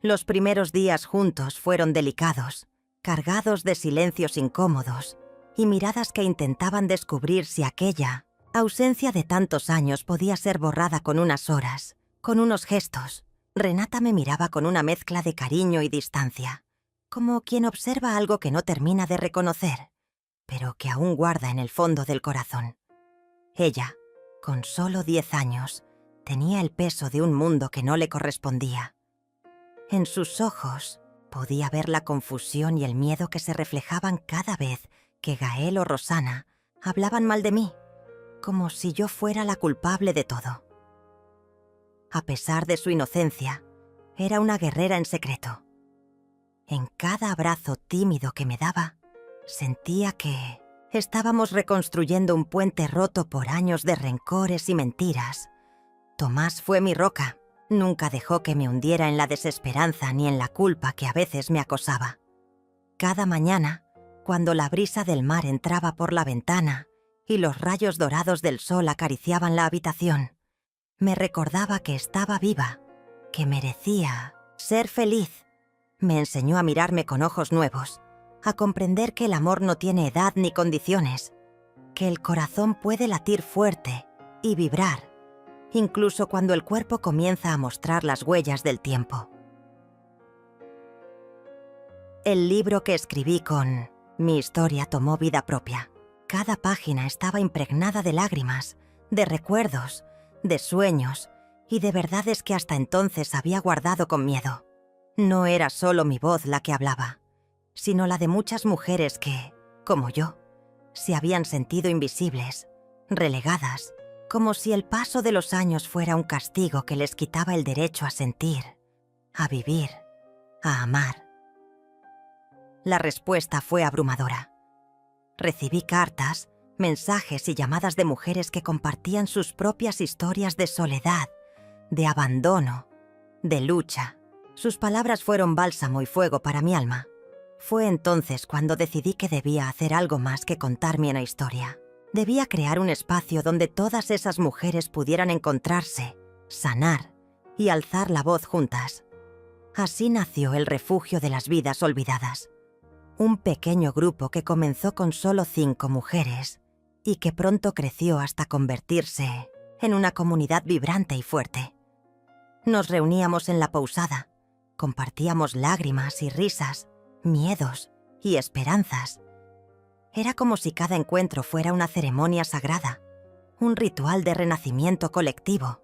Los primeros días juntos fueron delicados, cargados de silencios incómodos y miradas que intentaban descubrir si aquella ausencia de tantos años podía ser borrada con unas horas, con unos gestos. Renata me miraba con una mezcla de cariño y distancia, como quien observa algo que no termina de reconocer, pero que aún guarda en el fondo del corazón. Ella, con solo 10 años, tenía el peso de un mundo que no le correspondía. En sus ojos podía ver la confusión y el miedo que se reflejaban cada vez que Gael o Rosana hablaban mal de mí, como si yo fuera la culpable de todo. A pesar de su inocencia, era una guerrera en secreto. En cada abrazo tímido que me daba, sentía que estábamos reconstruyendo un puente roto por años de rencores y mentiras. Tomás fue mi roca. Nunca dejó que me hundiera en la desesperanza ni en la culpa que a veces me acosaba. Cada mañana, cuando la brisa del mar entraba por la ventana y los rayos dorados del sol acariciaban la habitación, me recordaba que estaba viva, que merecía ser feliz. Me enseñó a mirarme con ojos nuevos, a comprender que el amor no tiene edad ni condiciones. que el corazón puede latir fuerte y vibrar, incluso cuando el cuerpo comienza a mostrar las huellas del tiempo. El libro que escribí con mi historia tomó vida propia. Cada página estaba impregnada de lágrimas, de recuerdos, de sueños y de verdades que hasta entonces había guardado con miedo. No era solo mi voz la que hablaba, sino la de muchas mujeres que, como yo, se habían sentido invisibles, relegadas, como si el paso de los años fuera un castigo que les quitaba el derecho a sentir, a vivir, a amar. La respuesta fue abrumadora. Recibí cartas, mensajes y llamadas de mujeres que compartían sus propias historias de soledad, de abandono, de lucha. Sus palabras fueron bálsamo y fuego para mi alma. Fue entonces cuando decidí que debía hacer algo más que contar mi historia. Debía crear un espacio donde todas esas mujeres pudieran encontrarse, sanar y alzar la voz juntas. Así nació el Refugio de las Vidas Olvidadas. Un pequeño grupo que comenzó con solo 5 mujeres y que pronto creció hasta convertirse en una comunidad vibrante y fuerte. Nos reuníamos en la posada, compartíamos lágrimas y risas, miedos y esperanzas. Era como si cada encuentro fuera una ceremonia sagrada, un ritual de renacimiento colectivo.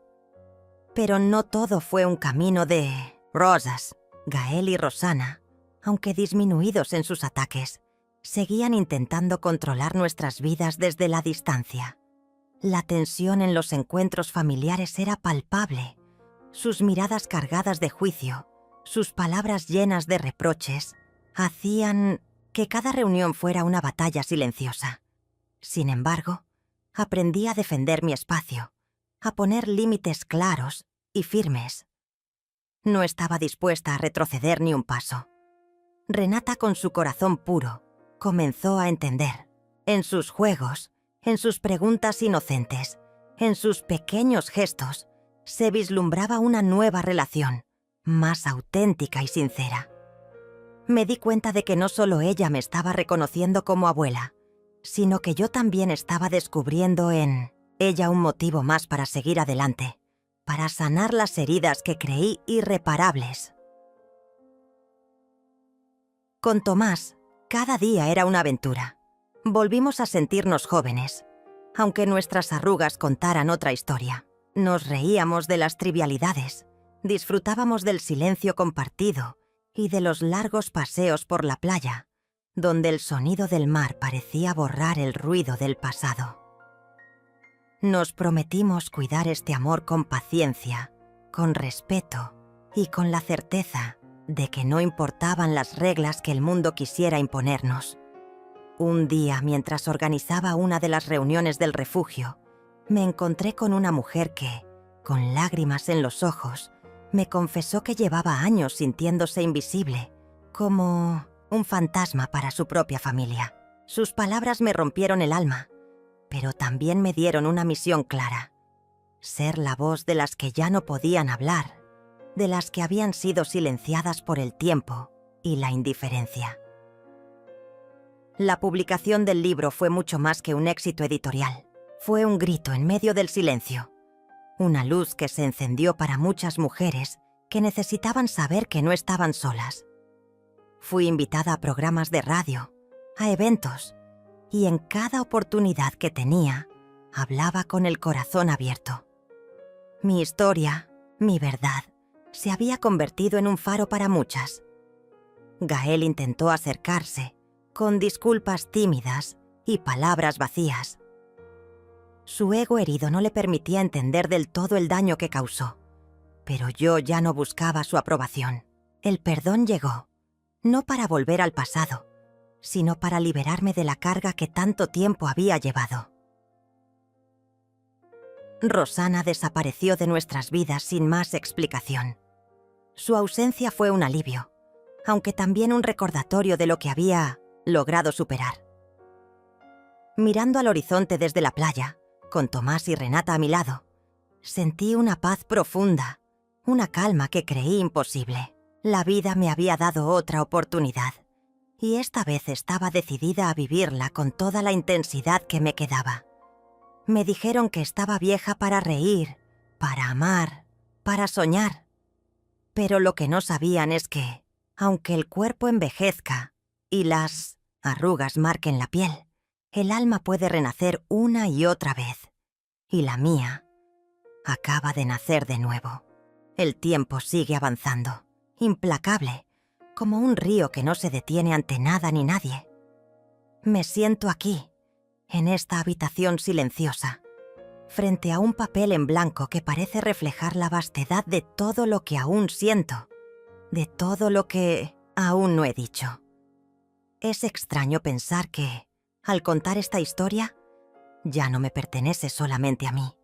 Pero no todo fue un camino de rosas. Gael y Rosana, aunque disminuidos en sus ataques, seguían intentando controlar nuestras vidas desde la distancia. La tensión en los encuentros familiares era palpable. Sus miradas cargadas de juicio, sus palabras llenas de reproches, hacían que cada reunión fuera una batalla silenciosa. Sin embargo, aprendí a defender mi espacio, a poner límites claros y firmes. No estaba dispuesta a retroceder ni un paso. Renata, con su corazón puro, comenzó a entender. En sus juegos, en sus preguntas inocentes, en sus pequeños gestos, se vislumbraba una nueva relación, más auténtica y sincera. Me di cuenta de que no solo ella me estaba reconociendo como abuela, sino que yo también estaba descubriendo en ella un motivo más para seguir adelante, para sanar las heridas que creí irreparables. Con Tomás, cada día era una aventura. Volvimos a sentirnos jóvenes, aunque nuestras arrugas contaran otra historia. Nos reíamos de las trivialidades, disfrutábamos del silencio compartido y de los largos paseos por la playa, donde el sonido del mar parecía borrar el ruido del pasado. Nos prometimos cuidar este amor con paciencia, con respeto y con la certeza de que no importaban las reglas que el mundo quisiera imponernos. Un día, mientras organizaba una de las reuniones del refugio, me encontré con una mujer que, con lágrimas en los ojos, me confesó que llevaba años sintiéndose invisible, como un fantasma para su propia familia. Sus palabras me rompieron el alma, pero también me dieron una misión clara: ser la voz de las que ya no podían hablar, de las que habían sido silenciadas por el tiempo y la indiferencia. La publicación del libro fue mucho más que un éxito editorial. Fue un grito en medio del silencio, una luz que se encendió para muchas mujeres que necesitaban saber que no estaban solas. Fui invitada a programas de radio, a eventos, y en cada oportunidad que tenía, hablaba con el corazón abierto. Mi historia, mi verdad, se había convertido en un faro para muchas. Gael intentó acercarse, con disculpas tímidas y palabras vacías. Su ego herido no le permitía entender del todo el daño que causó, pero yo ya no buscaba su aprobación. El perdón llegó, no para volver al pasado, sino para liberarme de la carga que tanto tiempo había llevado. Rosana desapareció de nuestras vidas sin más explicación. Su ausencia fue un alivio, aunque también un recordatorio de lo que había logrado superar. Mirando al horizonte desde la playa, con Tomás y Renata a mi lado, sentí una paz profunda, una calma que creí imposible. La vida me había dado otra oportunidad, y esta vez estaba decidida a vivirla con toda la intensidad que me quedaba. Me dijeron que estaba vieja para reír, para amar, para soñar. Pero lo que no sabían es que, aunque el cuerpo envejezca y las arrugas marquen la piel, el alma puede renacer una y otra vez. Y la mía acaba de nacer de nuevo. El tiempo sigue avanzando, implacable, como un río que no se detiene ante nada ni nadie. Me siento aquí, en esta habitación silenciosa, frente a un papel en blanco que parece reflejar la vastedad de todo lo que aún siento, de todo lo que aún no he dicho. Es extraño pensar que, al contar esta historia, ya no me pertenece solamente a mí.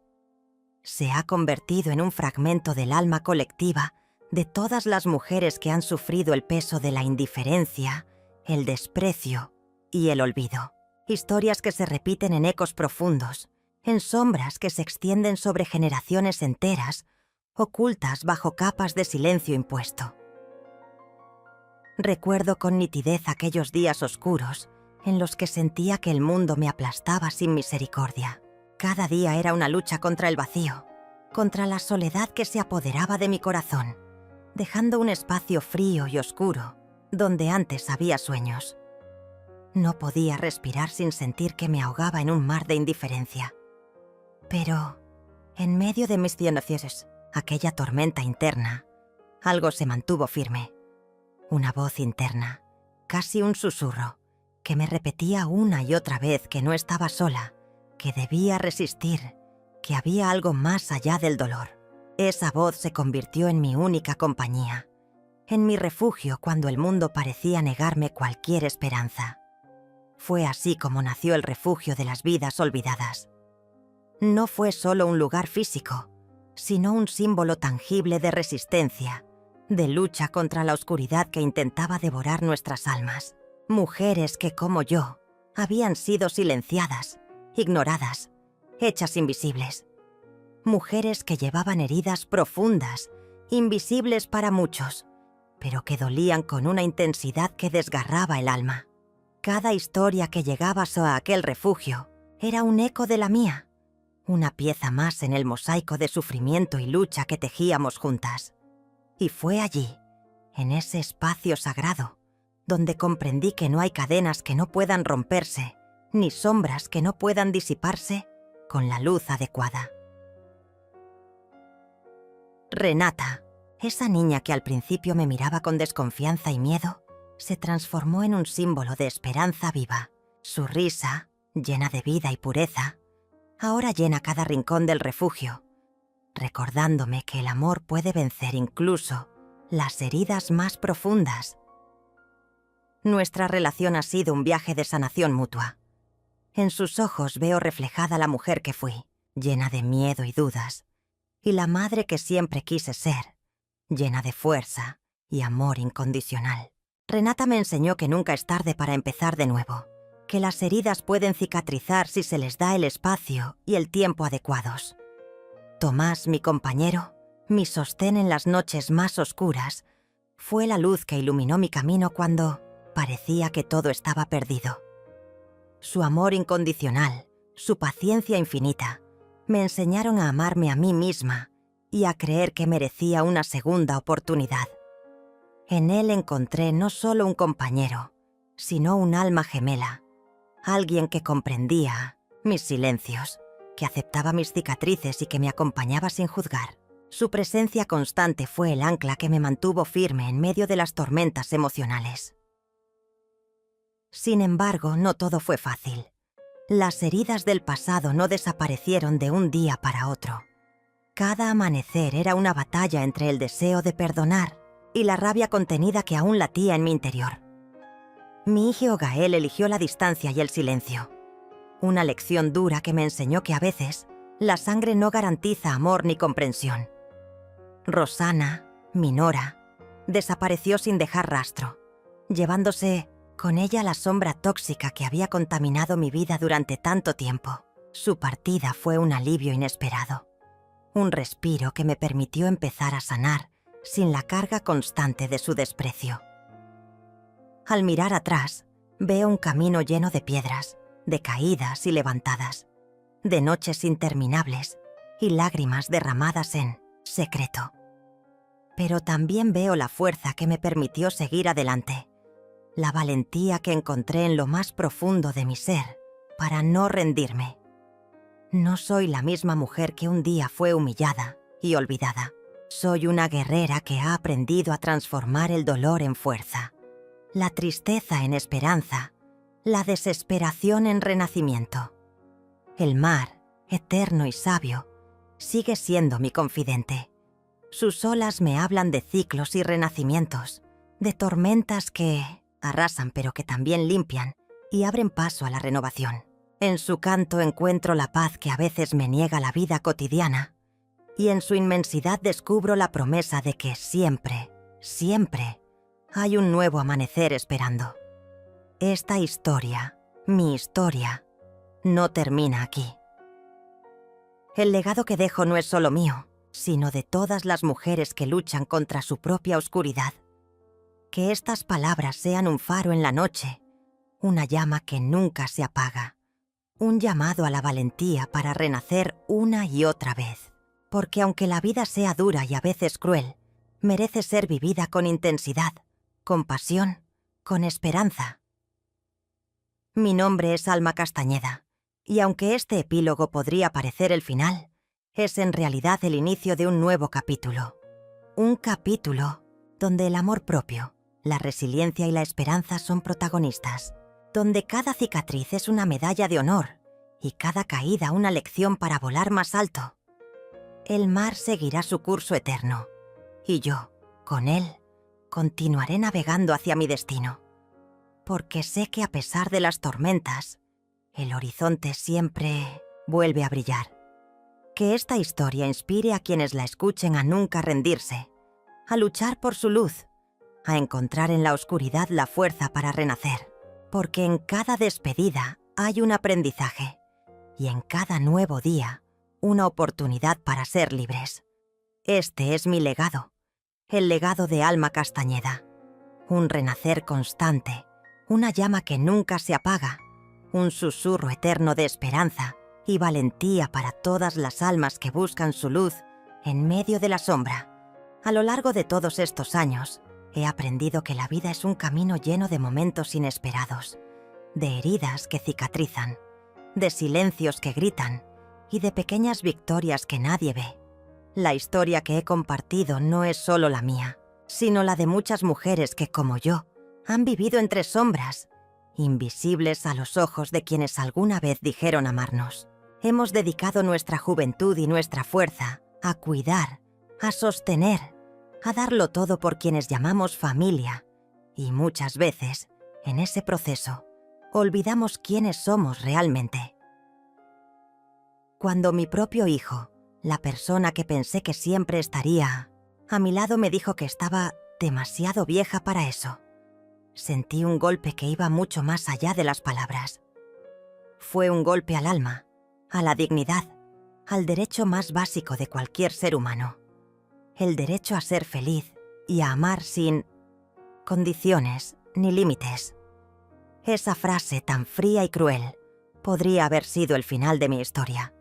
Se ha convertido en un fragmento del alma colectiva de todas las mujeres que han sufrido el peso de la indiferencia, el desprecio y el olvido. Historias que se repiten en ecos profundos, en sombras que se extienden sobre generaciones enteras, ocultas bajo capas de silencio impuesto. Recuerdo con nitidez aquellos días oscuros en los que sentía que el mundo me aplastaba sin misericordia. Cada día era una lucha contra el vacío, contra la soledad que se apoderaba de mi corazón, dejando un espacio frío y oscuro donde antes había sueños. No podía respirar sin sentir que me ahogaba en un mar de indiferencia. Pero, en medio de mis violaciones, aquella tormenta interna, algo se mantuvo firme. Una voz interna, casi un susurro, que me repetía una y otra vez que no estaba sola, que debía resistir, que había algo más allá del dolor. Esa voz se convirtió en mi única compañía, en mi refugio cuando el mundo parecía negarme cualquier esperanza. Fue así como nació el refugio de las vidas olvidadas. No fue solo un lugar físico, sino un símbolo tangible de resistencia, de lucha contra la oscuridad que intentaba devorar nuestras almas. Mujeres que, como yo, habían sido silenciadas, ignoradas, hechas invisibles. Mujeres que llevaban heridas profundas, invisibles para muchos, pero que dolían con una intensidad que desgarraba el alma. Cada historia que llegaba a aquel refugio era un eco de la mía, una pieza más en el mosaico de sufrimiento y lucha que tejíamos juntas. Y fue allí, en ese espacio sagrado, donde comprendí que no hay cadenas que no puedan romperse, ni sombras que no puedan disiparse con la luz adecuada. Renata, esa niña que al principio me miraba con desconfianza y miedo, se transformó en un símbolo de esperanza viva. Su risa, llena de vida y pureza, ahora llena cada rincón del refugio, recordándome que el amor puede vencer incluso las heridas más profundas. Nuestra relación ha sido un viaje de sanación mutua. En sus ojos veo reflejada la mujer que fui, llena de miedo y dudas, y la madre que siempre quise ser, llena de fuerza y amor incondicional. Renata me enseñó que nunca es tarde para empezar de nuevo, que las heridas pueden cicatrizar si se les da el espacio y el tiempo adecuados. Tomás, mi compañero, mi sostén en las noches más oscuras, fue la luz que iluminó mi camino cuando parecía que todo estaba perdido. Su amor incondicional, su paciencia infinita, me enseñaron a amarme a mí misma y a creer que merecía una segunda oportunidad. En él encontré no solo un compañero, sino un alma gemela, alguien que comprendía mis silencios, que aceptaba mis cicatrices y que me acompañaba sin juzgar. Su presencia constante fue el ancla que me mantuvo firme en medio de las tormentas emocionales. Sin embargo, no todo fue fácil. Las heridas del pasado no desaparecieron de un día para otro. Cada amanecer era una batalla entre el deseo de perdonar y la rabia contenida que aún latía en mi interior. Mi hijo Gael eligió la distancia y el silencio. Una lección dura que me enseñó que a veces la sangre no garantiza amor ni comprensión. Rosana, mi nora, desapareció sin dejar rastro, llevándose con ella la sombra tóxica que había contaminado mi vida durante tanto tiempo. Su partida fue un alivio inesperado, un respiro que me permitió empezar a sanar sin la carga constante de su desprecio. Al mirar atrás, veo un camino lleno de piedras, de caídas y levantadas, de noches interminables y lágrimas derramadas en secreto. Pero también veo la fuerza que me permitió seguir adelante, la valentía que encontré en lo más profundo de mi ser para no rendirme. No soy la misma mujer que un día fue humillada y olvidada. Soy una guerrera que ha aprendido a transformar el dolor en fuerza, la tristeza en esperanza, la desesperación en renacimiento. El mar, eterno y sabio, sigue siendo mi confidente. Sus olas me hablan de ciclos y renacimientos, de tormentas que arrasan pero que también limpian y abren paso a la renovación. En su canto encuentro la paz que a veces me niega la vida cotidiana, y en su inmensidad descubro la promesa de que siempre, siempre, hay un nuevo amanecer esperando. Esta historia, mi historia, no termina aquí. El legado que dejo no es solo mío, sino de todas las mujeres que luchan contra su propia oscuridad. Que estas palabras sean un faro en la noche, una llama que nunca se apaga, un llamado a la valentía para renacer una y otra vez. Porque aunque la vida sea dura y a veces cruel, merece ser vivida con intensidad, con pasión, con esperanza. Mi nombre es Alma Castañeda, y aunque este epílogo podría parecer el final, es en realidad el inicio de un nuevo capítulo. Un capítulo donde el amor propio, la resiliencia y la esperanza son protagonistas, donde cada cicatriz es una medalla de honor y cada caída una lección para volar más alto. El mar seguirá su curso eterno, y yo, con él, continuaré navegando hacia mi destino, porque sé que a pesar de las tormentas, el horizonte siempre vuelve a brillar. Que esta historia inspire a quienes la escuchen a nunca rendirse, a luchar por su luz, a encontrar en la oscuridad la fuerza para renacer, porque en cada despedida hay un aprendizaje, y en cada nuevo día, una oportunidad para ser libres. Este es mi legado, el legado de Alma Castañeda. Un renacer constante, una llama que nunca se apaga, un susurro eterno de esperanza y valentía para todas las almas que buscan su luz en medio de la sombra. A lo largo de todos estos años, he aprendido que la vida es un camino lleno de momentos inesperados, de heridas que cicatrizan, de silencios que gritan, y de pequeñas victorias que nadie ve. La historia que he compartido no es solo la mía, sino la de muchas mujeres que, como yo, han vivido entre sombras, invisibles a los ojos de quienes alguna vez dijeron amarnos. Hemos dedicado nuestra juventud y nuestra fuerza a cuidar, a sostener, a darlo todo por quienes llamamos familia, y muchas veces, en ese proceso, olvidamos quiénes somos realmente. Cuando mi propio hijo, la persona que pensé que siempre estaría a mi lado, me dijo que estaba demasiado vieja para eso, sentí un golpe que iba mucho más allá de las palabras. Fue un golpe al alma, a la dignidad, al derecho más básico de cualquier ser humano. El derecho a ser feliz y a amar sin condiciones ni límites. Esa frase tan fría y cruel podría haber sido el final de mi historia.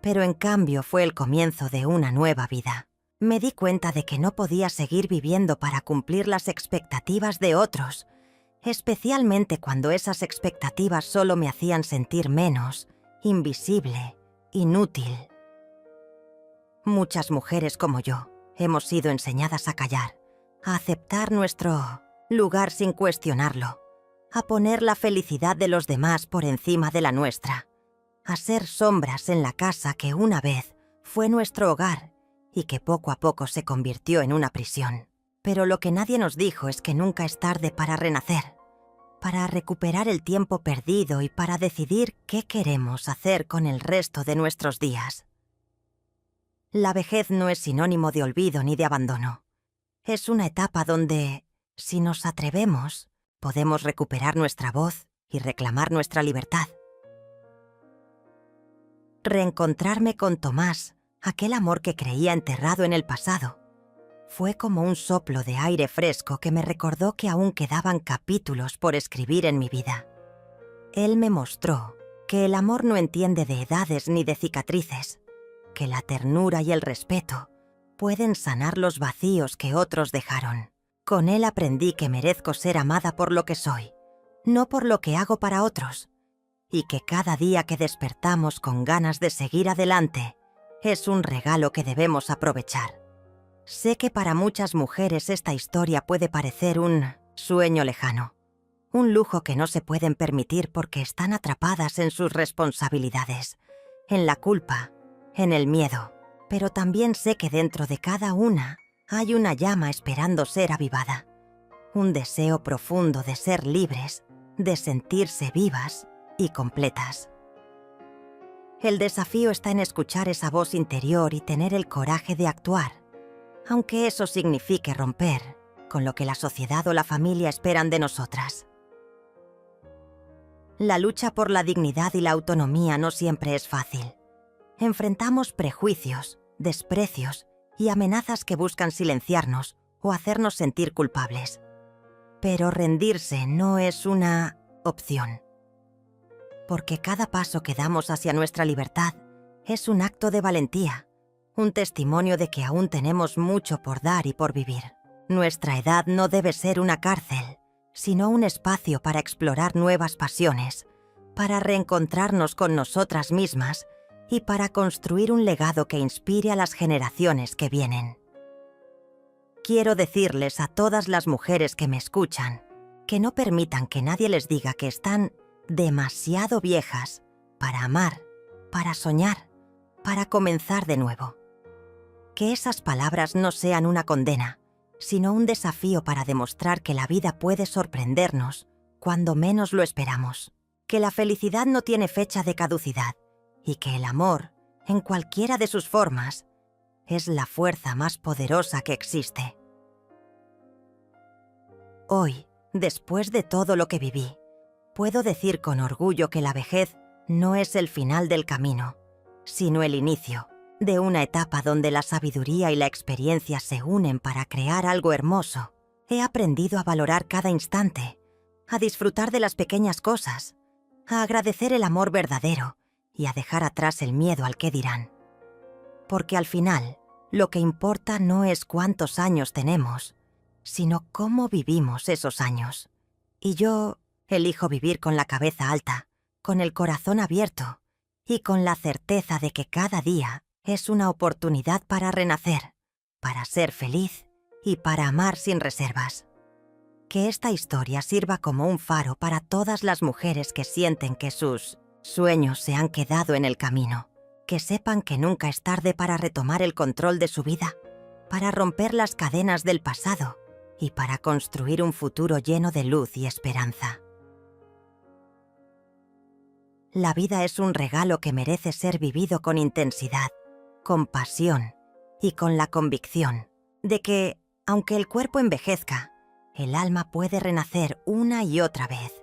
Pero en cambio fue el comienzo de una nueva vida. Me di cuenta de que no podía seguir viviendo para cumplir las expectativas de otros, especialmente cuando esas expectativas solo me hacían sentir menos, invisible, inútil. Muchas mujeres como yo hemos sido enseñadas a callar, a aceptar nuestro lugar sin cuestionarlo, a poner la felicidad de los demás por encima de la nuestra, a ser sombras en la casa que una vez fue nuestro hogar y que poco a poco se convirtió en una prisión. Pero lo que nadie nos dijo es que nunca es tarde para renacer, para recuperar el tiempo perdido y para decidir qué queremos hacer con el resto de nuestros días. La vejez no es sinónimo de olvido ni de abandono. Es una etapa donde, si nos atrevemos, podemos recuperar nuestra voz y reclamar nuestra libertad. Reencontrarme con Tomás, aquel amor que creía enterrado en el pasado, Fue como un soplo de aire fresco que me recordó que aún quedaban capítulos por escribir en mi vida. Él me mostró que el amor no entiende de edades ni de cicatrices, que la ternura y el respeto pueden sanar los vacíos que otros dejaron. Con él aprendí que merezco ser amada por lo que soy, no por lo que hago para otros, y que cada día que despertamos con ganas de seguir adelante es un regalo que debemos aprovechar. Sé que para muchas mujeres esta historia puede parecer un sueño lejano, un lujo que no se pueden permitir porque están atrapadas en sus responsabilidades, en la culpa, en el miedo, pero también sé que dentro de cada una hay una llama esperando ser avivada, un deseo profundo de ser libres, de sentirse vivas y completas. El desafío está en escuchar esa voz interior y tener el coraje de actuar, aunque eso signifique romper con lo que la sociedad o la familia esperan de nosotras. La lucha por la dignidad y la autonomía no siempre es fácil. Enfrentamos prejuicios, desprecios y amenazas que buscan silenciarnos o hacernos sentir culpables. Pero rendirse no es una opción. Porque cada paso que damos hacia nuestra libertad es un acto de valentía, un testimonio de que aún tenemos mucho por dar y por vivir. Nuestra edad no debe ser una cárcel, sino un espacio para explorar nuevas pasiones, para reencontrarnos con nosotras mismas y para construir un legado que inspire a las generaciones que vienen. Quiero decirles a todas las mujeres que me escuchan que no permitan que nadie les diga que están demasiado viejas para amar, para soñar, para comenzar de nuevo. Que esas palabras no sean una condena, sino un desafío para demostrar que la vida puede sorprendernos cuando menos lo esperamos, que la felicidad no tiene fecha de caducidad y que el amor, en cualquiera de sus formas, es la fuerza más poderosa que existe. Hoy, después de todo lo que viví, puedo decir con orgullo que la vejez no es el final del camino, sino el inicio de una etapa donde la sabiduría y la experiencia se unen para crear algo hermoso. He aprendido a valorar cada instante, a disfrutar de las pequeñas cosas, a agradecer el amor verdadero y a dejar atrás el miedo al qué dirán. Porque al final, lo que importa no es cuántos años tenemos, sino cómo vivimos esos años. Y yo elijo vivir con la cabeza alta, con el corazón abierto y con la certeza de que cada día es una oportunidad para renacer, para ser feliz y para amar sin reservas. Que esta historia sirva como un faro para todas las mujeres que sienten que sus sueños se han quedado en el camino, que sepan que nunca es tarde para retomar el control de su vida, para romper las cadenas del pasado y para construir un futuro lleno de luz y esperanza. La vida es un regalo que merece ser vivido con intensidad, con pasión y con la convicción de que, aunque el cuerpo envejezca, el alma puede renacer una y otra vez.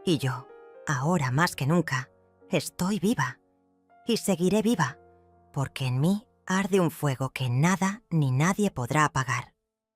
Y yo, ahora más que nunca, estoy viva y seguiré viva, porque en mí arde un fuego que nada ni nadie podrá apagar.